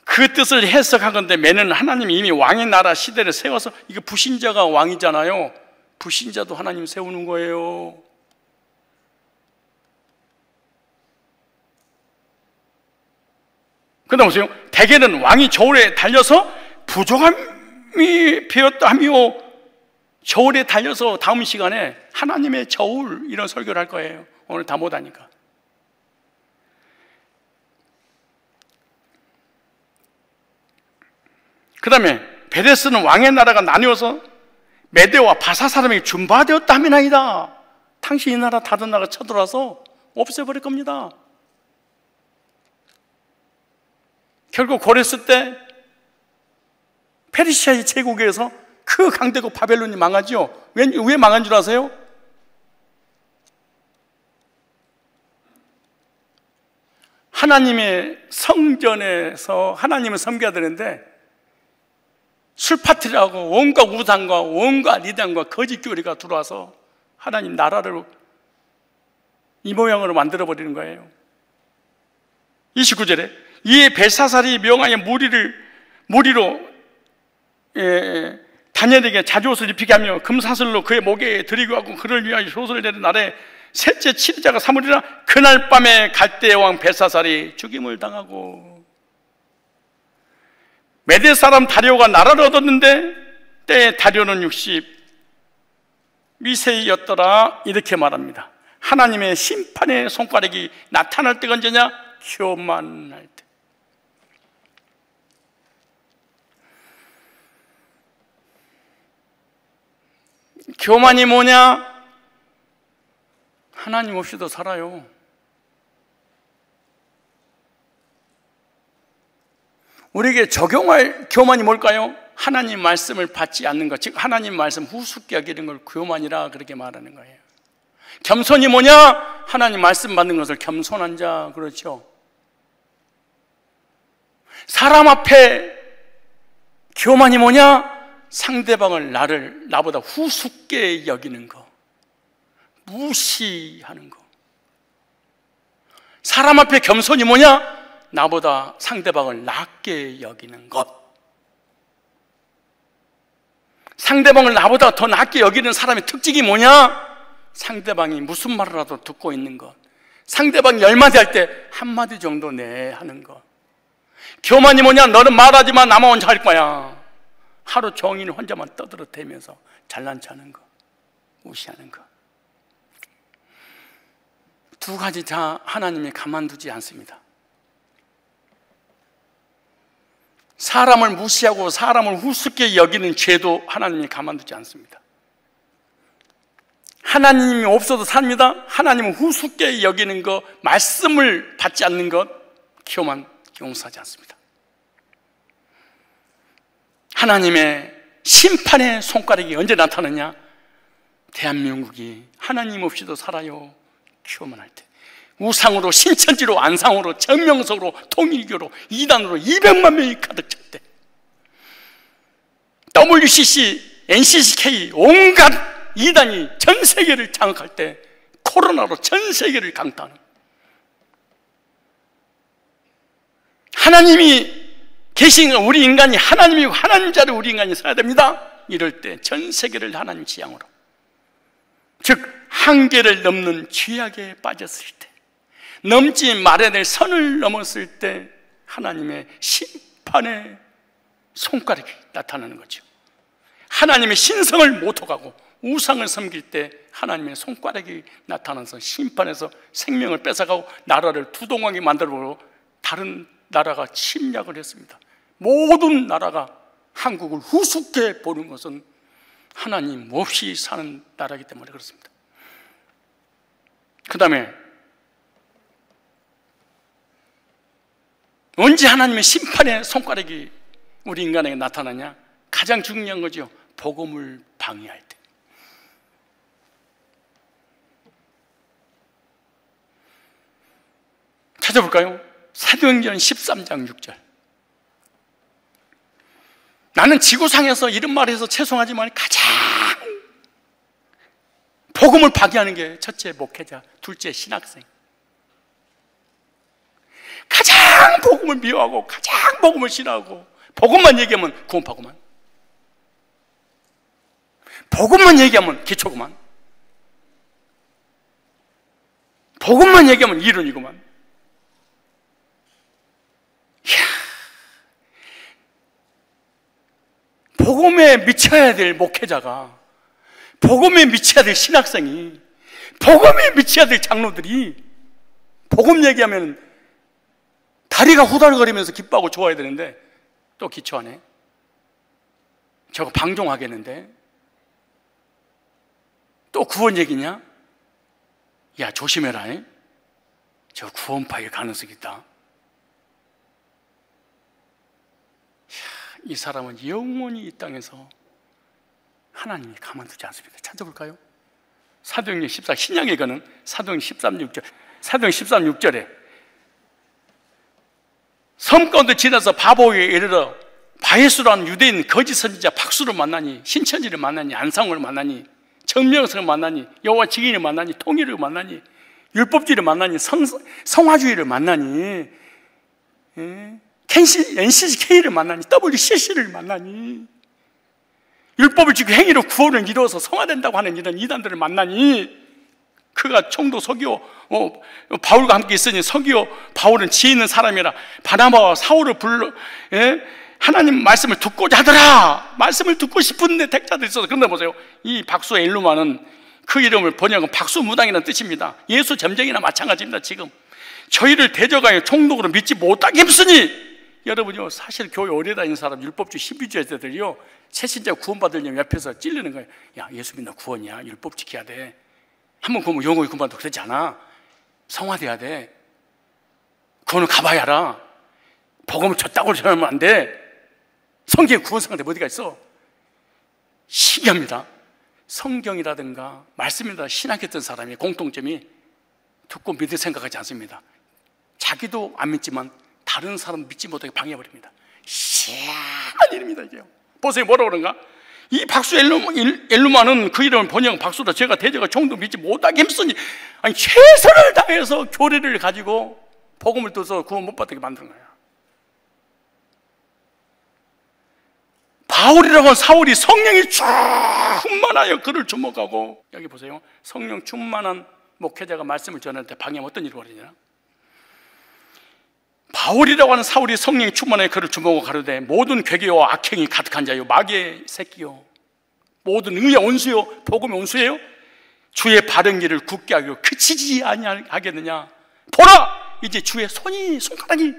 그 뜻을 해석한 건데, 메는 하나님이 이미 왕의 나라 시대를 세워서, 이게 불신자가 왕이잖아요. 불신자도 하나님 세우는 거예요. 그 다음 보세요. 대개는 왕이 저울에 달려서 부족함이 배었다 하며, 저울에 달려서 다음 시간에 하나님의 저울 이런 설교를 할 거예요. 오늘 다 못하니까. 그 다음에 베데스는 왕의 나라가 나뉘어서 메대와 바사 사람에게 준바되었다 하미나이다. 당신 이 나라 다른 나라 쳐들어와서 없애버릴 겁니다. 결국 고레스 때 페르시아의 제국에서 그 강대국 바벨론이 망하죠. 왜 망한 줄 아세요? 하나님의 성전에서 하나님을 섬겨야 되는데 술파티를 하고 온갖 우상과 온갖 이단과 거짓 교리가 들어와서 하나님 나라를 이 모양으로 만들어버리는 거예요. 29절에 이에 벨사살이 명하여 무리로 다니엘에게 자주옷을 입히게 하며 금사슬로 그의 목에 드리고 하고 그를 위하여 효소를 내는 날에 셋째 7일자가 삼으리라. 그날 밤에 갈대의 왕 벨사살이 죽임을 당하고, 메대 사람 다리오가 나라를 얻었는데 때에 다리오는 62세였더라 이렇게 말합니다. 하나님의 심판의 손가락이 나타날 때가 언제냐? 교만할 때. 교만이 뭐냐? 하나님 없이도 살아요. 우리에게 적용할 교만이 뭘까요? 하나님 말씀을 받지 않는 것, 즉 하나님 말씀 후숙게 여기는 걸 교만이라 그렇게 말하는 거예요. 겸손이 뭐냐? 하나님 말씀 받는 것을 겸손한 자, 그렇죠? 사람 앞에 교만이 뭐냐? 상대방을 나보다 후숙게 여기는 거, 무시하는 거. 사람 앞에 겸손이 뭐냐? 나보다 상대방을 낮게 여기는 것. 상대방을 나보다 더 낫게 여기는 사람의 특징이 뭐냐? 상대방이 무슨 말을 하도 듣고 있는 것. 상대방이 10마디 할 때 한마디 정도 네 하는 것. 교만이 뭐냐? 너는 말하지 마, 나만 혼자 할 거야. 하루 종일 혼자만 떠들어대면서 잘난 척하는 거, 무시하는 거. 두 가지 다 하나님이 가만두지 않습니다. 사람을 무시하고 사람을 우습게 여기는 죄도 하나님이 가만두지 않습니다. 하나님이 없어도 삽니다. 하나님을 우습게 여기는 것, 말씀을 받지 않는 것, 교만 용서하지 않습니다. 하나님의 심판의 손가락이 언제 나타나냐? 대한민국이 하나님 없이도 살아요. 교만할 때, 우상으로, 신천지로, 안상으로, 정명석으로, 통일교로, 이단으로 200만 명이 가득 찰 때, WCC, NCCK 온갖 이단이 전 세계를 장악할 때, 코로나로 전 세계를 강타하는, 하나님이 계신 우리 인간이 하나님이고 하나님 자리에 우리 인간이 서야 됩니다. 이럴 때 전 세계를 하나님 지향으로, 즉 한계를 넘는 죄악에 빠졌을 때, 넘지 말아야 될 선을 넘었을 때 하나님의 심판의 손가락이 나타나는 거죠. 하나님의 신성을 모독하고 우상을 섬길 때 하나님의 손가락이 나타나서 심판해서 생명을 뺏어가고 나라를 두동하게 만들고 다른 나라가 침략을 했습니다. 모든 나라가 한국을 우습게 보는 것은 하나님 없이 사는 나라이기 때문에 그렇습니다. 그 다음에 언제 하나님의 심판의 손가락이 우리 인간에게 나타나냐? 가장 중요한 거죠. 복음을 방해할 때. 찾아볼까요? 사도행전 13장 6절. 나는 지구상에서 이런 말을 해서 죄송하지만 가장 복음을 파괴하는 게 첫째 목회자, 둘째 신학생. 가장 복음을 미워하고 가장 복음을 싫어하고 복음만 얘기하면 구원파구만, 복음만 얘기하면 기초구만, 복음만 얘기하면 이론이구만. 이야, 복음에 미쳐야 될 목회자가, 복음에 미쳐야 될 신학생이, 복음에 미쳐야 될 장로들이 복음 얘기하면 다리가 후달거리면서 기뻐하고 좋아야 되는데 또 기초하네. 저거 방종하겠는데? 또 구원 얘기냐? 야, 조심해라. 저 구원파일 가능성이 있다. 이 사람은 영원히 이 땅에서 하나님이 가만두지 않습니다. 찾아볼까요? 사도행전 14, 신약에 가는 사도행전 13, 6절. 사도행전 13, 6절에 섬 가운데 지나서 바보에 이르러 바예수라는 유대인 거짓 선지자 박수를 만나니, 신천지를 만나니, 안상을 만나니, 정명석을 만나니, 여호와 증인을 만나니, 통일을 만나니, 율법주의를 만나니, 성화주의를 만나니, NCCK를 만나니, WCC를 만나니, 율법을 지키고 행위로 구원을 이루어서 성화된다고 하는 이런 이단들을 만나니, 그가 총독 서기오 바울과 함께 있으니 서기오 바울은 지혜 있는 사람이라 바나바와 사울을 불러 하나님 말씀을 듣고자 하더라. 말씀을 듣고 싶은데 택자들이 있어서. 그런데 보세요, 이 박수 엘루마는 그 이름을 번역은 박수무당이라는 뜻입니다. 예수 점쟁이나 마찬가지입니다. 지금 저희를 대적하여 총독으로 믿지 못하게 했으니, 여러분요, 사실 교회 오래 다니는 사람, 율법주 12주에서들이요, 새신자 구원받으려면 옆에서 찔르는 거예요. 야, 예수 믿나 구원이야, 율법 지켜야 돼, 한번 그러면 영원히 구원받아도 그러지 않아, 성화돼야 돼, 그거는 가봐야 알아, 복음을 줬다고 전하면 안 돼, 성경에 구원상대 어디가 있어. 신기합니다. 성경이라든가 말씀이라든가 신학했던 사람이 공통점이 듣고 믿을 생각하지 않습니다. 자기도 안 믿지만 다른 사람 믿지 못하게 방해해버립니다. 희한한 일입니다. 이게 보세요, 뭐라고 그런가? 이 박수 엘루마는 그 이름을 번역 박수다. 제가 대적을 총독 믿지 못하게 힘쓰니, 아니 최선을 다해서 교리를 가지고 복음을 떠서 구원 못 받게 만드는 거야. 바울이라고 하는 사울이 성령이 충만하여 그를 주목하고, 여기 보세요. 성령 충만한 목회자가 말씀을 전할 때 방해하면 어떤 일이 벌어지냐? 바울이라고 하는 사울이 성령이 충만하여 그를 주목하고 가로되 모든 괴계와 악행이 가득한 자요 마귀의 새끼요 모든 의의 온수요 복음의 온수예요. 주의 바른 길을 굳게 하기로 그치지 아니하겠느냐. 보라, 이제 주의 손가락이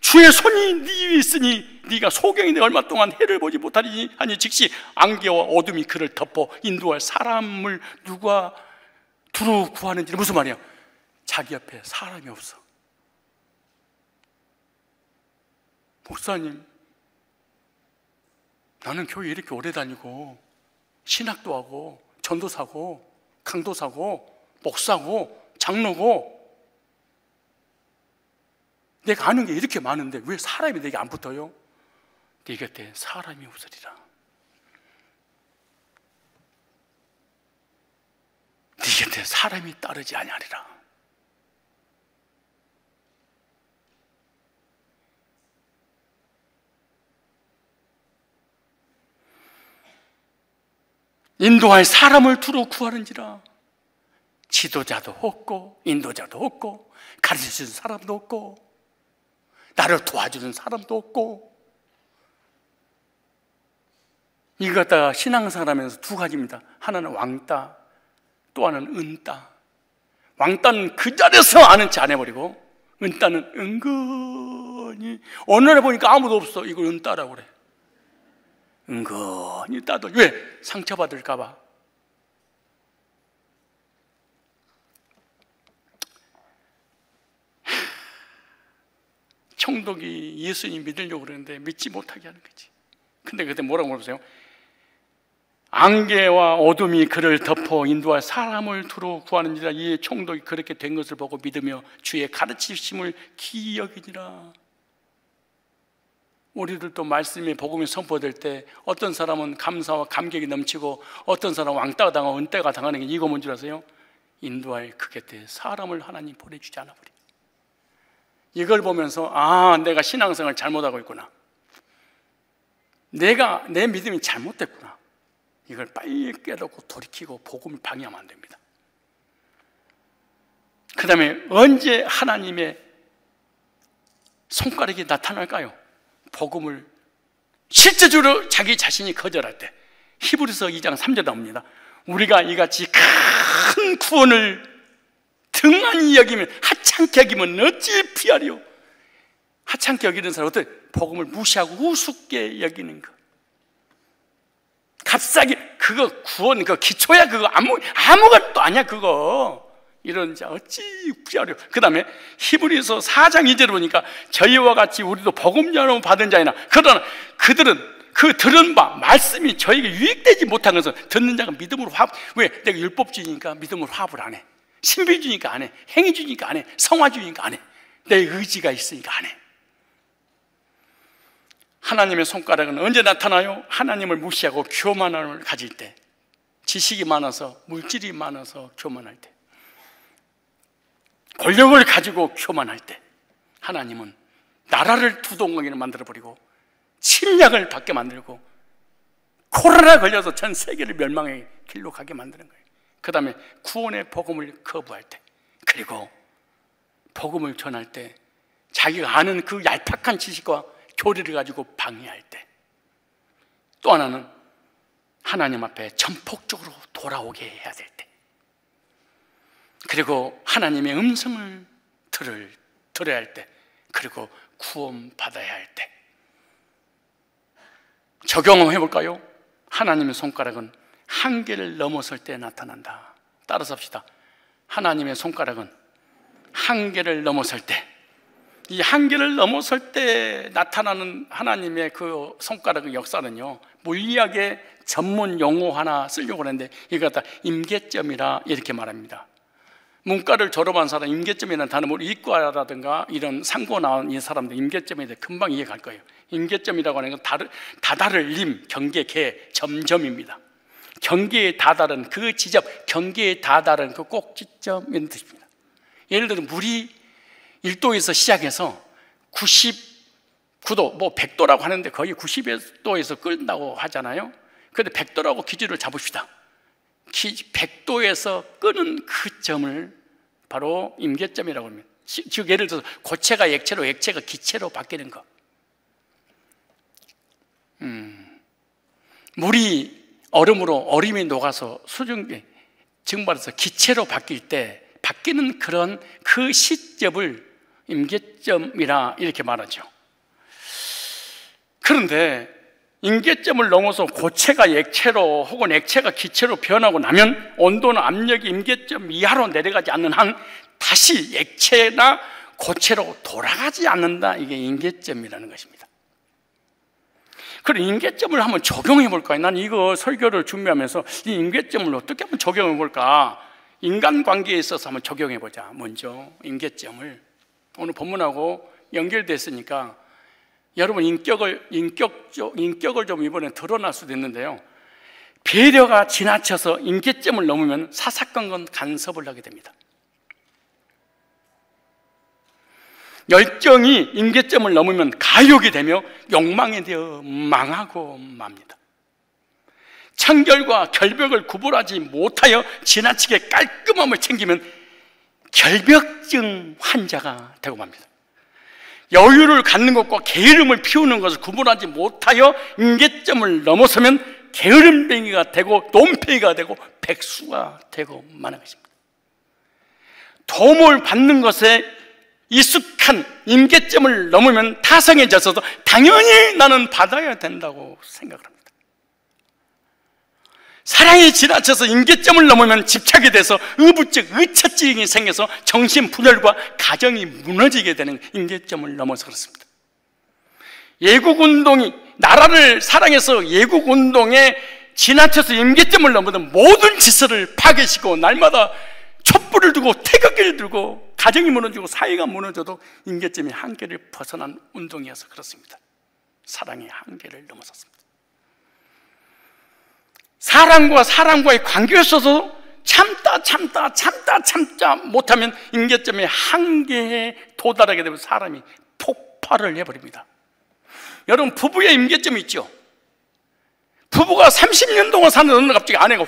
주의 손이 네 위에 있으니 네가 소경인데 얼마 동안 해를 보지 못하리니 하니 즉시 안개와 어둠이 그를 덮어 인도할 사람을 누가 두루 구하는지. 무슨 말이야? 자기 옆에 사람이 없어. 목사님, 나는 교회 이렇게 오래 다니고 신학도 하고 전도사고 강도사고 목사고 장로고 내가 아는 게 이렇게 많은데 왜 사람이 내게 안 붙어요? 네 곁에 사람이 없으리라. 네 곁에 사람이 따르지 아니하리라. 인도할 사람을 두루 구하는지라. 지도자도 없고 인도자도 없고 가르쳐주는 사람도 없고 나를 도와주는 사람도 없고. 이거 갖다가 신앙생활하면서 두 가지입니다. 하나는 왕따, 또 하나는 은따. 왕따는 그 자리에서 아는 체 안 해버리고, 은따는 은근히 어느 날 보니까 아무도 없어. 이걸 은따라고 그래. 은근히 따도. 왜? 상처받을까 봐. 총독이 예수님 믿으려고 그러는데 믿지 못하게 하는 거지. 근데 그때 뭐라고 물어보세요? 안개와 어둠이 그를 덮어 인도할 사람을 두루 구하는지라. 이 총독이 그렇게 된 것을 보고 믿으며 주의 가르치심을 기이 여기니라. 우리들도 말씀이 복음이 선포될 때 어떤 사람은 감사와 감격이 넘치고 어떤 사람은 왕따가 당하고 은따가 당하는 게 이거 뭔지 아세요? 인도할 그 곁에 사람을 하나님 보내주지 않아 버려. 이걸 보면서 아, 내가 신앙생활 잘못하고 있구나, 내가 내 믿음이 잘못됐구나, 이걸 빨리 깨닫고 돌이키고 복음을 방해하면 안 됩니다. 그 다음에 언제 하나님의 손가락이 나타날까요? 복음을 실제적으로 자기 자신이 거절할 때. 히브리서 2장 3절에 나옵니다. 우리가 이같이 큰 구원을 등한히 여기면, 하찮게 여기면 어찌 피하리요. 하찮게 여기는 사람 어때? 복음을 무시하고 우습게 여기는 거. 값싸게, 그거 구원, 그 기초야. 그거 아무것도 아니야 그거. 이런 자 어찌 피하려. 그 다음에 히브리서 4장 2절을 보니까 저희와 같이 우리도 복음 전을 받은 자이나 그러나 그들은 그 들은 바 말씀이 저에게 유익되지 못한 것은 듣는 자가 믿음으로 왜? 내가 율법주의니까 믿음으로 화합을 안 해. 신비주의니까 안 해. 행위주의니까 안 해. 성화주의니까 안 해. 내 의지가 있으니까 안 해. 하나님의 손가락은 언제 나타나요? 하나님을 무시하고 교만함을 가질 때, 지식이 많아서 물질이 많아서 교만할 때, 권력을 가지고 교만할 때, 하나님은 나라를 두동강이로 만들어버리고 침략을 받게 만들고 코로나 걸려서 전 세계를 멸망의 길로 가게 만드는 거예요. 그 다음에 구원의 복음을 거부할 때, 그리고 복음을 전할 때 자기가 아는 그 얄팍한 지식과 교리를 가지고 방해할 때, 또 하나는 하나님 앞에 전폭적으로 돌아오게 해야 될 때, 그리고 하나님의 음성을 들어야 할 때, 그리고 구원받아야 할 때. 적용을 해볼까요? 하나님의 손가락은 한계를 넘어설 때 나타난다. 따라서 합시다. 하나님의 손가락은 한계를 넘어설 때, 이 한계를 넘어설 때 나타나는 하나님의 그 손가락의 역사는요, 물리학의 전문 용어 하나 쓰려고 하는데 이거 갖다 임계점이라 이렇게 말합니다. 문과를 졸업한 사람, 임계점이라는 단어, 우리 이과라든가 이런 상고 나온 이 사람들 임계점에 대해 금방 이해갈 거예요. 임계점이라고 하는 건 다다를 림, 경계, 개, 점점입니다. 경계에 다다른 그 지점, 경계에 다다른 그 꼭지점, 이런 뜻입니다. 예를 들어 물이 1도에서 시작해서 9도, 뭐 100도라고 하는데 거의 90도에서 끓는다고 하잖아요. 그런데 100도라고 기준을 잡읍시다. 100도에서 끄는 그 점을 바로 임계점이라고 합니다. 즉 예를 들어서 고체가 액체로, 액체가 기체로 바뀌는 거. 물이 얼음으로, 얼음이 녹아서 수증기 증발해서 기체로 바뀔 때 바뀌는 그런 그 시점을 임계점이라 이렇게 말하죠. 그런데 임계점을 넘어서 고체가 액체로 혹은 액체가 기체로 변하고 나면 온도나 압력이 임계점 이하로 내려가지 않는 한 다시 액체나 고체로 돌아가지 않는다. 이게 임계점이라는 것입니다. 그럼 임계점을 한번 적용해 볼까요? 난 이거 설교를 준비하면서 이 임계점을 어떻게 한번 적용해 볼까? 인간관계에 있어서 한번 적용해 보자. 먼저 임계점을 오늘 본문하고 연결됐으니까 여러분 인격을 좀 이번에 드러날 수도 있는데요. 배려가 지나쳐서 임계점을 넘으면 사사건건 간섭을 하게 됩니다. 열정이 임계점을 넘으면 가욕이 되며 욕망이 되어 망하고 맙니다. 청결과 결벽을 구분하지 못하여 지나치게 깔끔함을 챙기면 결벽증 환자가 되고 맙니다. 여유를 갖는 것과 게으름을 피우는 것을 구분하지 못하여 임계점을 넘어서면 게으름뱅이가 되고 논팽이가 되고 백수가 되고 마는 것입니다. 도움을 받는 것에 익숙한 임계점을 넘으면 타성해져서도 당연히 나는 받아야 된다고 생각을 합니다. 사랑이 지나쳐서 임계점을 넘으면 집착이 돼서 의부증, 의처증이 생겨서 정신분열과 가정이 무너지게 되는 임계점을 넘어서 그렇습니다. 예국운동이 나라를 사랑해서 예국운동에 지나쳐서 임계점을 넘으면 모든 질서를 파괴시키고 날마다 촛불을 두고 태극기를 들고 가정이 무너지고 사회가 무너져도 임계점이 한계를 벗어난 운동이어서 그렇습니다. 사랑의 한계를 넘어섰습니다. 사람과 사람과의 관계에 있어서 참다 못하면 임계점의 한계에 도달하게 되면 사람이 폭발을 해버립니다. 여러분 부부의 임계점이 있죠. 부부가 30년 동안 사는 어느 날 갑자기 아내가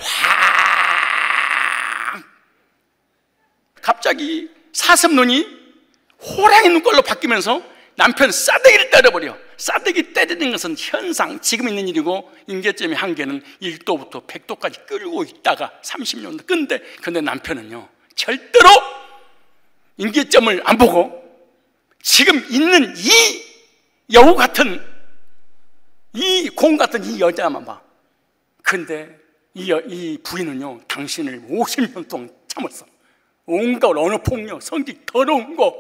갑자기 사슴눈이 호랑이 눈꼴로 바뀌면서 남편 싸대기를 때려버려. 싸대기 때리는 것은 현상, 지금 있는 일이고 임계점의 한계는 1도부터 100도까지 끌고 있다가 30년 근데 남편은요 절대로 임계점을 안 보고 지금 있는 이 여우 같은 이 공 같은 이 여자만 봐. 근데 이 부인은요 당신을 50년 동안 참았어. 온갖 언어폭력, 성질 더러운 거,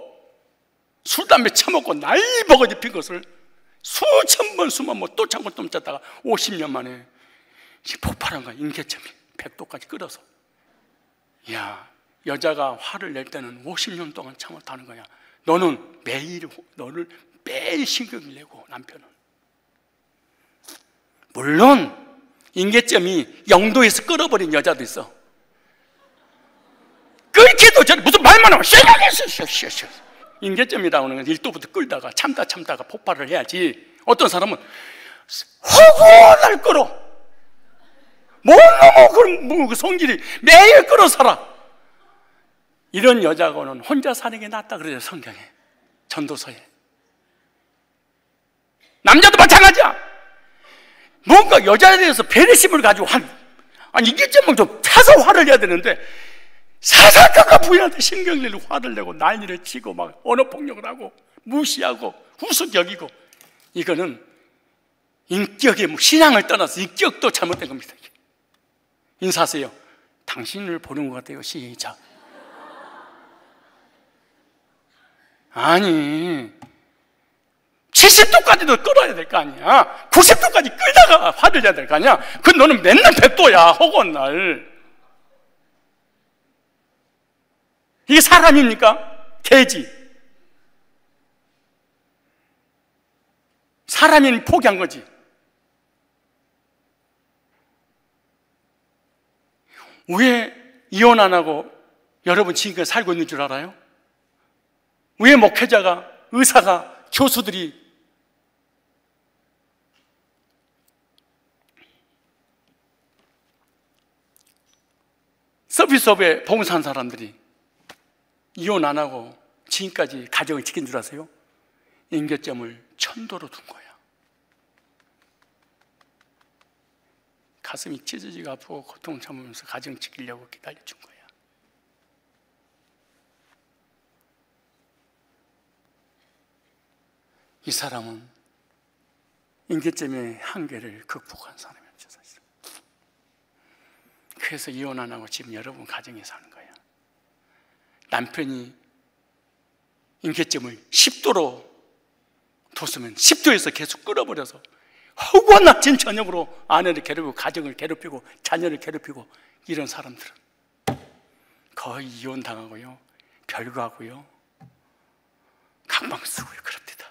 술, 담배 처먹고 날버거지 핀 것을 수천 번, 수만 번 또 참고 또 참다가 50년 만에 폭발한 거야. 임계점이 100도까지 끌어서. 야, 여자가 화를 낼 때는 50년 동안 참았다는 거야. 너를 매일 신경을 내고 남편은. 물론 임계점이 0도에서 끌어버린 여자도 있어. 끓기도 전에 무슨 말만 하면 임계점이라고 하는 건 1도부터 끌다가 참다가 폭발을 해야지. 어떤 사람은 허구날 끌어 뭘 너무 그 성질이 매일 끌어 살아. 이런 여자하고는 혼자 사는 게 낫다 그러죠. 성경에, 전도서에. 남자도 마찬가지야. 뭔가 여자에 대해서 배려심을 가지고 임계점을 좀 차서 화를 해야 되는데 사사건건 부인한테 신경을 내고 화를 내고 난리를 치고 막 언어폭력을 하고 무시하고 후숙 여기고, 이거는 인격의 신앙을 떠나서 인격도 잘못된 겁니다. 인사하세요. 당신을 보는 것 같아요. 시작. 아니 70도까지도 끌어야 될 거 아니야. 90도까지 끌다가 화를 내야 될 거 아니야. 그 너는 맨날 100도야 허구한 날. 이게 사람입니까? 개지. 사람이 포기한 거지. 왜 이혼 안 하고 여러분 지금까지 살고 있는 줄 알아요? 왜 목회자가, 의사가, 교수들이 서비스업에 봉사한 사람들이 이혼 안 하고 지금까지 가정을 지킨 줄 아세요? 임계점을 천도로 둔 거야. 가슴이 찢어지고 아프고 고통 참으면서 가정 지키려고 기다려준 거야. 이 사람은 임계점의 한계를 극복한 사람이었죠. 사실. 그래서 이혼 안 하고 지금 여러분 가정에 사는 거예요. 남편이 임계점을 10도로 뒀으면 10도에서 계속 끌어버려서 허구한 낮은 저녁으로 아내를 괴롭히고 가정을 괴롭히고 자녀를 괴롭히고 이런 사람들은 거의 이혼당하고요, 별거하고요, 강방 쓰고요, 그럽니다.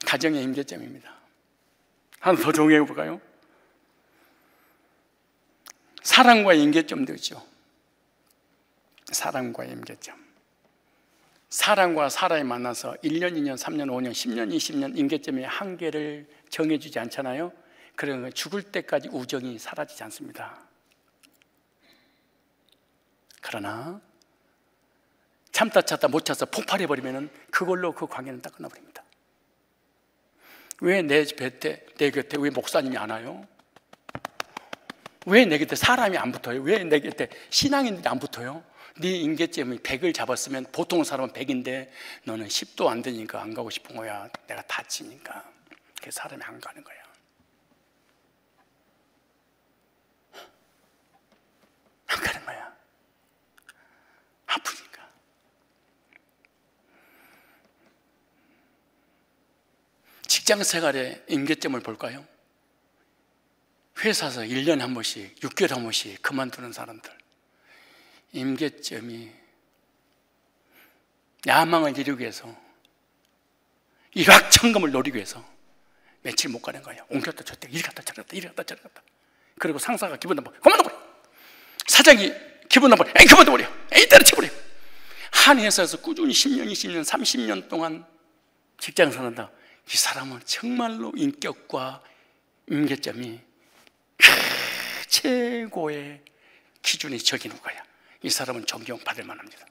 가정의 임계점입니다. 하나 더 정리해 볼까요? 사랑과의 임계점도 있죠. 사랑과의 임계점. 사람과 사람이 만나서 1년, 2년, 3년, 5년, 10년, 20년 임계점의 한계를 정해주지 않잖아요. 그러면 죽을 때까지 우정이 사라지지 않습니다. 그러나 참다 못 참다 폭발해버리면 그걸로 그 관계는 딱 끊어버립니다. 왜 내 곁에 왜 목사님이 안 와요? 왜 내 곁에 사람이 안 붙어요? 왜 내 곁에 신앙인들이 안 붙어요? 네 임계점이 100을 잡았으면 보통 사람은 100인데 너는 10도 안 되니까 안 가고 싶은 거야. 내가 다치니까. 그래서 사람이 안 가는 거야. 안 가는 거야. 아프니까. 직장 생활의 임계점을 볼까요? 회사에서 1년에 한 번씩, 6개월에 한 번씩 그만두는 사람들. 임계점이 야망을 이루기 위해서 일확천금을 노리기 위해서 며칠 못 가는 거예요. 옮겼다 줬다 이리 갔다 저리 갔다 이리 갔다 저리 갔다. 그리고 상사가 기분 나빠 그만둬버려. 사장이 기분 나빠 에이 그만둬버려. 에이 때려쳐버려. 한 회사에서 꾸준히 10년 20년 30년 동안 직장 생활한다. 이 사람은 정말로 인격과 임계점이 최고의 기준이 적인 거야. 이 사람은 존경받을 만합니다.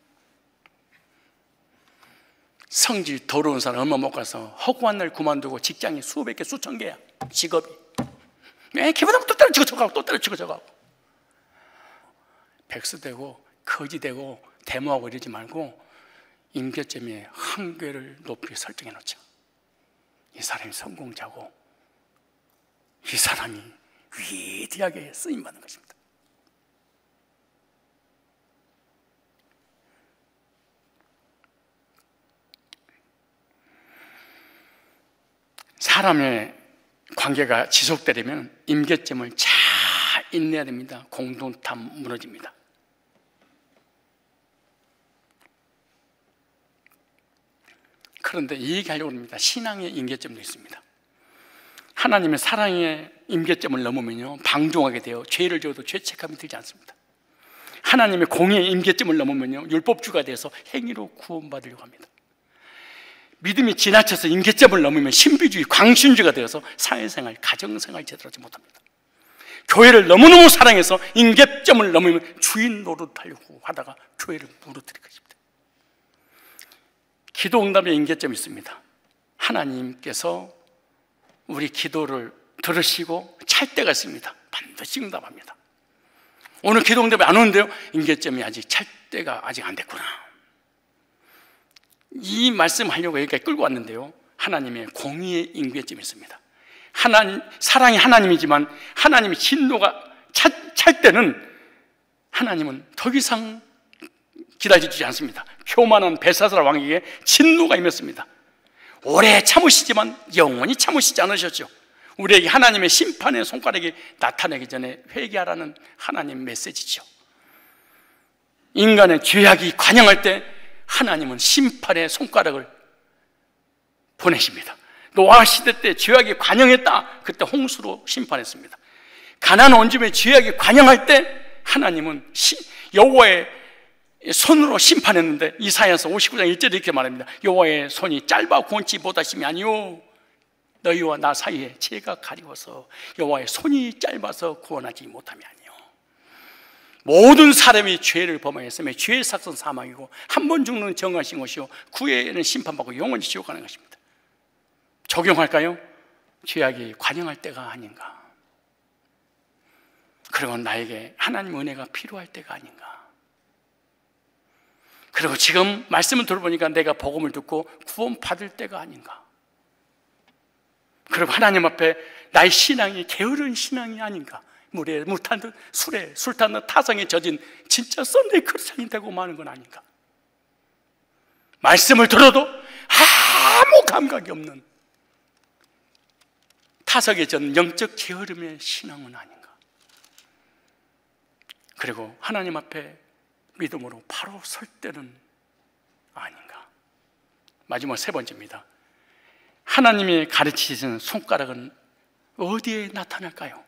성질 더러운 사람 얼마 못 가서 허구한 날 그만두고 직장이 수백 개 수천 개야. 직업이 기분하면 또 때려치고 저가고 또 때려치고 저가고 백수되고 거지되고 데모하고 이러지 말고 임계점의 한계를 높이 설정해 놓자. 이 사람이 성공자고 이 사람이 위대하게 쓰임받는 것입니다. 사람의 관계가 지속되려면 임계점을 잘 인내해야 됩니다. 공동탑 무너집니다. 그런데 이 얘기하려고 합니다. 신앙의 임계점도 있습니다. 하나님의 사랑의 임계점을 넘으면요 방종하게 돼요. 죄를 지어도 죄책감이 들지 않습니다. 하나님의 공의의 임계점을 넘으면요 율법주가 돼서 행위로 구원받으려고 합니다. 믿음이 지나쳐서 임계점을 넘으면 신비주의, 광신주의가 되어서 사회생활, 가정생활 제대로 하지 못합니다. 교회를 너무너무 사랑해서 임계점을 넘으면 주인 노릇하려고 하다가 교회를 무너뜨릴 것입니다. 기도 응답의 임계점이 있습니다. 하나님께서 우리 기도를 들으시고 찰 때가 있습니다. 반드시 응답합니다. 오늘 기도 응답이 안 오는데요 임계점이 아직 찰 때가 아직 안 됐구나. 이 말씀하려고 여기까지 끌고 왔는데요 하나님의 공의의 임계점이 있습니다. 사랑이 하나님이지만 하나님의 진노가 찰 때는 하나님은 더 이상 기다려주지 않습니다. 교만한 벨사살 왕에게 진노가 임했습니다. 오래 참으시지만 영원히 참으시지 않으셨죠. 우리에게 하나님의 심판의 손가락이 나타나기 전에 회개하라는 하나님의 메시지죠. 인간의 죄악이 관영할 때 하나님은 심판의 손가락을 보내십니다. 노아 시대 때 죄악이 관영했다. 그때 홍수로 심판했습니다. 가나안 원주민의 죄악이 관영할 때 하나님은 여호와의 손으로 심판했는데 이사야서 59장 1절에 이렇게 말합니다. 여호와의 손이 짧아 권치 못하심이 아니요 너희와 나 사이에 죄가 가리워서 여호와의 손이 짧아서 구원하지 못함이 아니요. 모든 사람이 죄를 범하였으며 죄의 삭은 사망이고 한 번 죽는 정하신 것이요 구에는 심판받고 영원히 지옥 가는 것입니다. 적용할까요? 죄악이 관영할 때가 아닌가. 그리고 나에게 하나님 은혜가 필요할 때가 아닌가. 그리고 지금 말씀을 들어보니까 내가 복음을 듣고 구원받을 때가 아닌가. 그리고 하나님 앞에 나의 신앙이 게으른 신앙이 아닌가. 물에 물 탄 듯 술에 술 탄 듯 타성에 젖은 진짜 썬데이 크리스찬이 되고 마는 건 아닌가. 말씀을 들어도 아무 감각이 없는 타석에 젖은 영적 게으름의 신앙은 아닌가. 그리고 하나님 앞에 믿음으로 바로 설 때는 아닌가. 마지막 세 번째입니다. 하나님이 가르치시는 손가락은 어디에 나타날까요?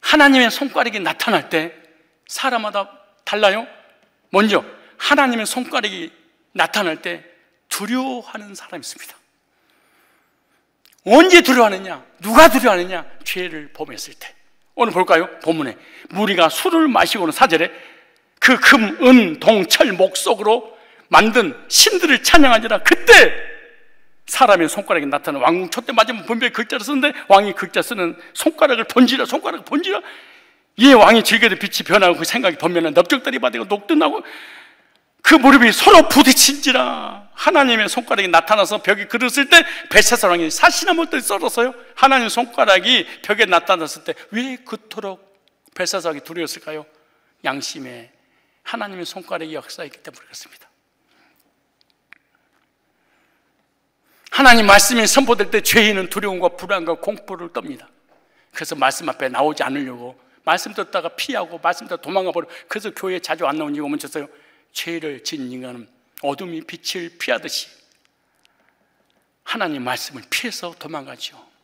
하나님의 손가락이 나타날 때 사람마다 달라요. 먼저 하나님의 손가락이 나타날 때 두려워하는 사람이 있습니다. 언제 두려워하느냐? 누가 두려워하느냐? 죄를 범했을 때. 오늘 볼까요? 본문에 무리가 술을 마시고는 4절에 그 금, 은, 동, 철, 목 속으로 만든 신들을 찬양하니라. 그때 사람의 손가락이 나타나. 왕궁 촛대 맞으면 분명히 글자를 쓰는데 왕이 글자 쓰는 손가락을 번지라, 손가락을 번지라. 이에 왕이 즐겨도 빛이 변하고 그 생각이 번면은 넓적다리 바다가 녹든하고 그 무릎이 서로 부딪힌지라. 하나님의 손가락이 나타나서 벽에 그렸을 때 벨사살 왕이 사시나무를 썰었어요. 하나님의 손가락이 벽에 나타났을 때 왜 그토록 벨사살 왕이 두려웠을까요? 양심에 하나님의 손가락이 역사했기 때문에 그렇습니다. 하나님 말씀이 선포될 때 죄인은 두려움과 불안과 공포를 떱니다. 그래서 말씀 앞에 나오지 않으려고 말씀 듣다가 피하고 말씀 듣다가 도망가 버리고, 그래서 교회에 자주 안 나온 이유가 뭔지요? 죄를 지은 인간은 어둠이 빛을 피하듯이 하나님 말씀을 피해서 도망가죠.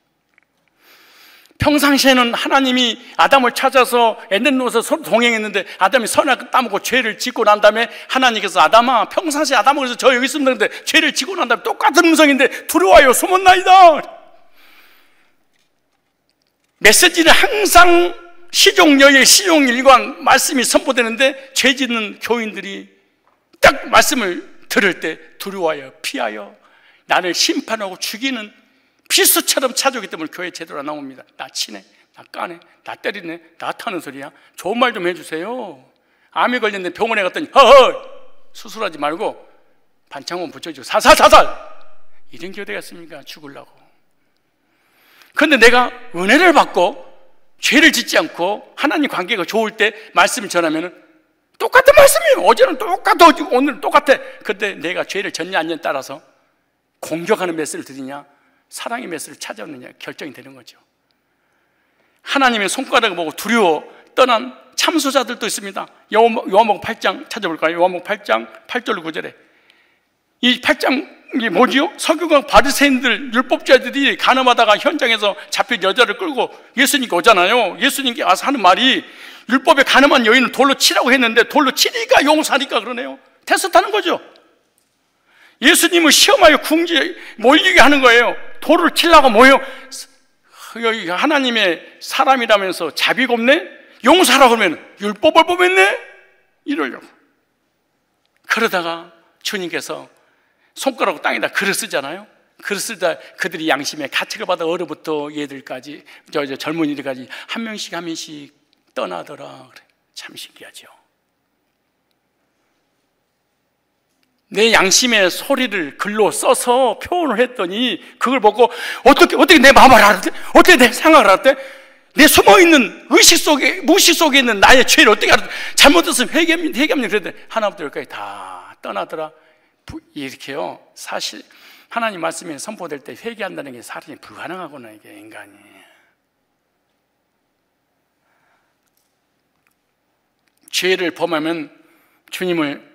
평상시에는 하나님이 아담을 찾아서 에덴 동산에서 서로 동행했는데 아담이 선악을 따먹고 죄를 짓고 난 다음에 하나님께서 아담아, 평상시에 아담을 그래서 저 여기 있으면 되는데 죄를 짓고 난 다음에 똑같은 음성인데 두려워요, 숨었나이다. 메시지는 항상 시종여의 시종일관 말씀이 선포되는데 죄 짓는 교인들이 딱 말씀을 들을 때 두려워하여 피하여 나를 심판하고 죽이는 필수처럼 찾아오기 때문에 교회 제대로 안 나옵니다. 나 치네, 나 까네, 나 때리네, 나 타는 소리야. 좋은 말 좀 해주세요. 암이 걸렸는데 병원에 갔더니 허허 수술하지 말고 반창문 붙여주고 살살살살, 이런 교회 되겠습니까? 죽으려고. 그런데 내가 은혜를 받고 죄를 짓지 않고 하나님 관계가 좋을 때 말씀을 전하면 똑같은 말씀이에요. 어제는 똑같아, 오늘은 똑같아. 그때 내가 죄를 졌냐 안 졌냐 따라서 공격하는 메시지를 드리냐 사랑의 메시지를 찾아오느냐 결정이 되는 거죠. 하나님의 손가락을 보고 두려워 떠난 참소자들도 있습니다. 요한복음 8장 찾아볼까요? 요한복음 8장 8절 9절에 이 8장이 뭐지요? 서기관 바리새인들 율법자들이 간음하다가 현장에서 잡힌 여자를 끌고 예수님께 오잖아요. 예수님께 와서 하는 말이 율법에 간음한 여인을 돌로 치라고 했는데 돌로 치니까 용서하니까 그러네요. 테스트하는 거죠. 예수님을 시험하여 궁지에 몰리게 하는 거예요. 돌을 치려고 뭐예요? 여기 하나님의 사람이라면서 자비가 없네? 용서하라고 그러면 율법을 범했네? 이러려고. 그러다가 주님께서 손가락으로 땅에다 글을 쓰잖아요. 글을 쓰다 그들이 양심에 가책을 받아 어른부터 얘들까지 젊은이들까지 한 명씩 한 명씩 떠나더라. 그래. 참 신기하죠. 내 양심의 소리를 글로 써서 표현을 했더니 그걸 보고 어떻게 내 마음을 알았대? 어떻게 내 생각을 알았대? 내 숨어있는 의식 속에, 무의식 속에 있는 나의 죄를 어떻게 알았대? 잘못했으면 회개합니다. 그랬더니 하나부터 열까지 다 떠나더라. 이렇게요. 사실 하나님 말씀이 선포될 때 회개한다는 게 사람이 불가능하구나, 이게 인간이. 죄를 범하면 주님을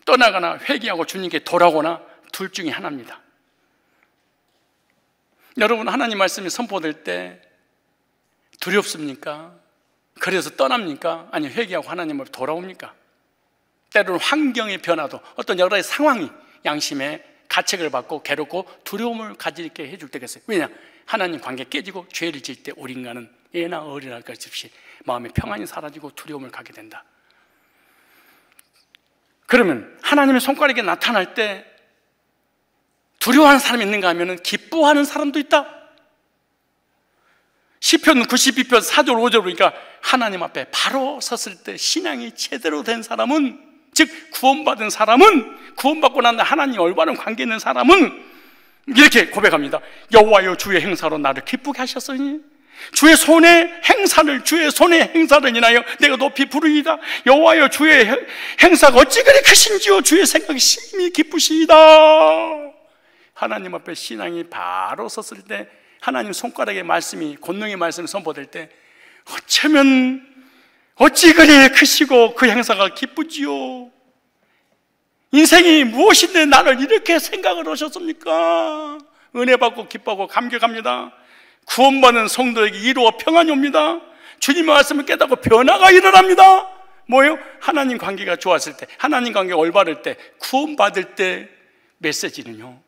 떠나거나 회개하고 주님께 돌아오거나 둘 중에 하나입니다. 여러분, 하나님 말씀이 선포될 때 두렵습니까? 그래서 떠납니까? 아니면 회개하고 하나님으로 돌아옵니까? 때로는 환경의 변화도, 어떤 여러 가지 상황이 양심에 가책을 받고 괴롭고 두려움을 가지게 해줄 때가 있어요. 왜냐? 하나님 관계 깨지고 죄를 지을 때 우리 인간은 애나 어린아이 것 없이 마음의 평안이 사라지고 두려움을 갖게 된다. 그러면 하나님의 손가락이 나타날 때 두려워하는 사람이 있는가 하면 기뻐하는 사람도 있다. 시편 92편 4절 5절 보니까 하나님 앞에 바로 섰을 때 신앙이 제대로 된 사람은, 즉 구원받은 사람은, 구원받고 난 다음에 하나님 올바른 관계 있는 사람은 이렇게 고백합니다. 여호와여, 주의 행사로 나를 기쁘게 하셨으니 주의 손의 행사를 인하여 내가 높이 부르이다. 여호와여, 주의 행사가 어찌 그리 크신지요. 주의 생각이 심히 기쁘시이다. 하나님 앞에 신앙이 바로 섰을 때, 하나님 손가락의 말씀이, 권능의 말씀이 선포될 때 어쩌면 어찌 그리 크시고 그 행사가 기쁘지요. 인생이 무엇인데 나를 이렇게 생각을 하셨습니까? 은혜 받고 기뻐하고 감격합니다. 구원받는 성도에게 이루어 평안이 옵니다. 주님의 말씀을 깨닫고 변화가 일어납니다. 뭐예요? 하나님 관계가 좋았을 때, 하나님 관계가 올바를 때, 구원받을 때 메시지는요,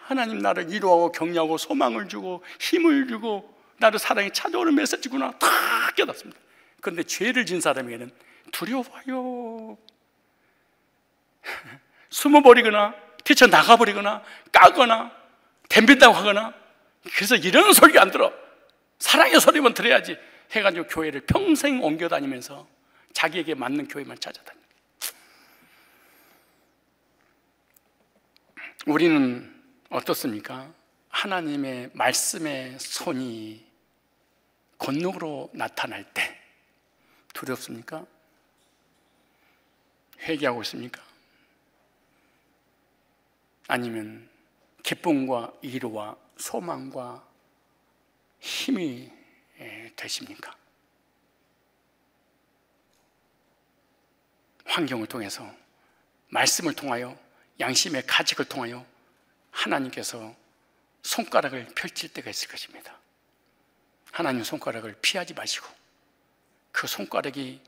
하나님 나를 위로하고 격려하고 소망을 주고 힘을 주고 나를 사랑이 찾아오는 메시지구나 다 깨닫습니다. 그런데 죄를 진 사람에게는 두려워요. 숨어버리거나 뛰쳐나가버리거나 까거나 덤빈다고 하거나, 그래서 이런 소리가 안 들어, 사랑의 소리만 들어야지 해가지고 교회를 평생 옮겨다니면서 자기에게 맞는 교회만 찾아다닙니다. 우리는 어떻습니까? 하나님의 말씀의 손이 권능으로 나타날 때 두렵습니까? 회개하고 있습니까? 아니면 기쁨과 위로와 소망과 힘이 되십니까? 환경을 통해서, 말씀을 통하여, 양심의 가책을 통하여 하나님께서 손가락을 펼칠 때가 있을 것입니다. 하나님 손가락을 피하지 마시고 그 손가락이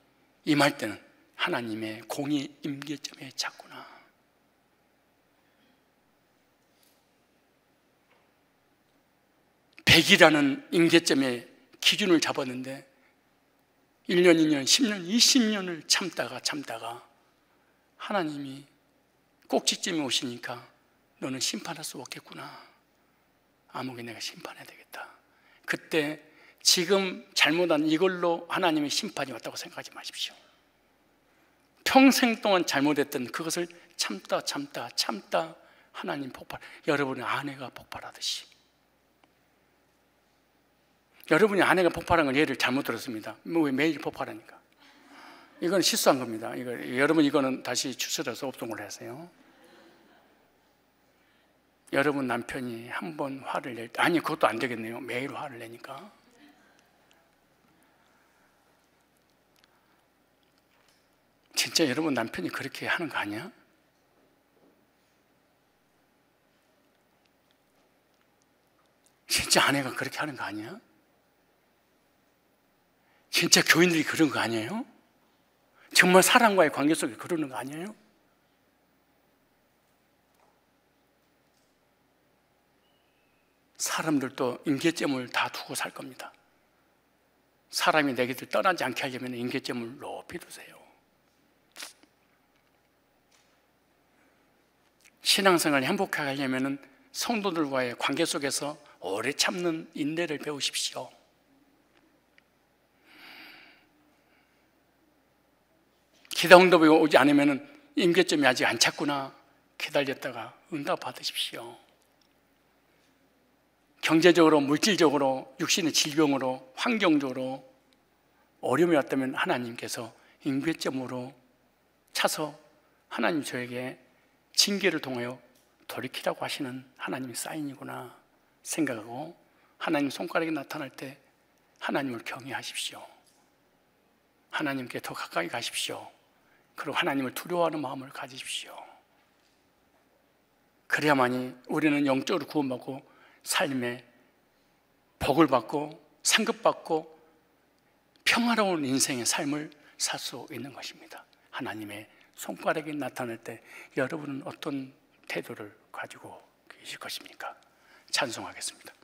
임할 때는 하나님의 공의 임계점에 찼구나. 백이라는 임계점의 기준을 잡았는데 1년, 2년, 10년, 20년을 참다가 하나님이 꼭지점에 오시니까 너는 심판할 수 없겠구나. 아무개 내가 심판해야 되겠다. 그때 지금 잘못한 이걸로 하나님의 심판이 왔다고 생각하지 마십시오. 평생 동안 잘못했던 그것을 참다 하나님 폭발, 여러분의 아내가 폭발하듯이. 여러분이 아내가 폭발한 건 예를 잘못 들었습니다. 왜 매일 폭발하니까? 이건 실수한 겁니다. 여러분 이거는 다시 추스려서 옵송을 하세요. 여러분 남편이 한 번 화를 낼 때, 아니 그것도 안 되겠네요. 매일 화를 내니까. 진짜 여러분 남편이 그렇게 하는 거 아니야? 진짜 아내가 그렇게 하는 거 아니야? 진짜 교인들이 그런 거 아니에요? 정말 사랑과의 관계 속에 그러는 거 아니에요? 사람들도 임계점을 다 두고 살 겁니다. 사람이 내 곁을 떠나지 않게 하려면 임계점을 높이 두세요. 신앙생활을 행복하게 하려면 성도들과의 관계 속에서 오래 참는 인내를 배우십시오. 기도 응답이 오지 않으면 임계점이 아직 안 찼구나. 기다렸다가 응답 받으십시오. 경제적으로, 물질적으로, 육신의 질병으로, 환경적으로 어려움이 왔다면 하나님께서 임계점으로 차서 하나님 저에게 징계를 통하여 돌이키라고 하시는 하나님의 사인이구나 생각하고, 하나님 손가락이 나타날 때 하나님을 경외하십시오. 하나님께 더 가까이 가십시오. 그리고 하나님을 두려워하는 마음을 가지십시오. 그래야만이 우리는 영적으로 구원받고 삶에 복을 받고 상급받고 평화로운 인생의 삶을 살 수 있는 것입니다. 하나님의 손가락이 나타날 때 여러분은 어떤 태도를 가지고 계실 것입니까? 찬송하겠습니다.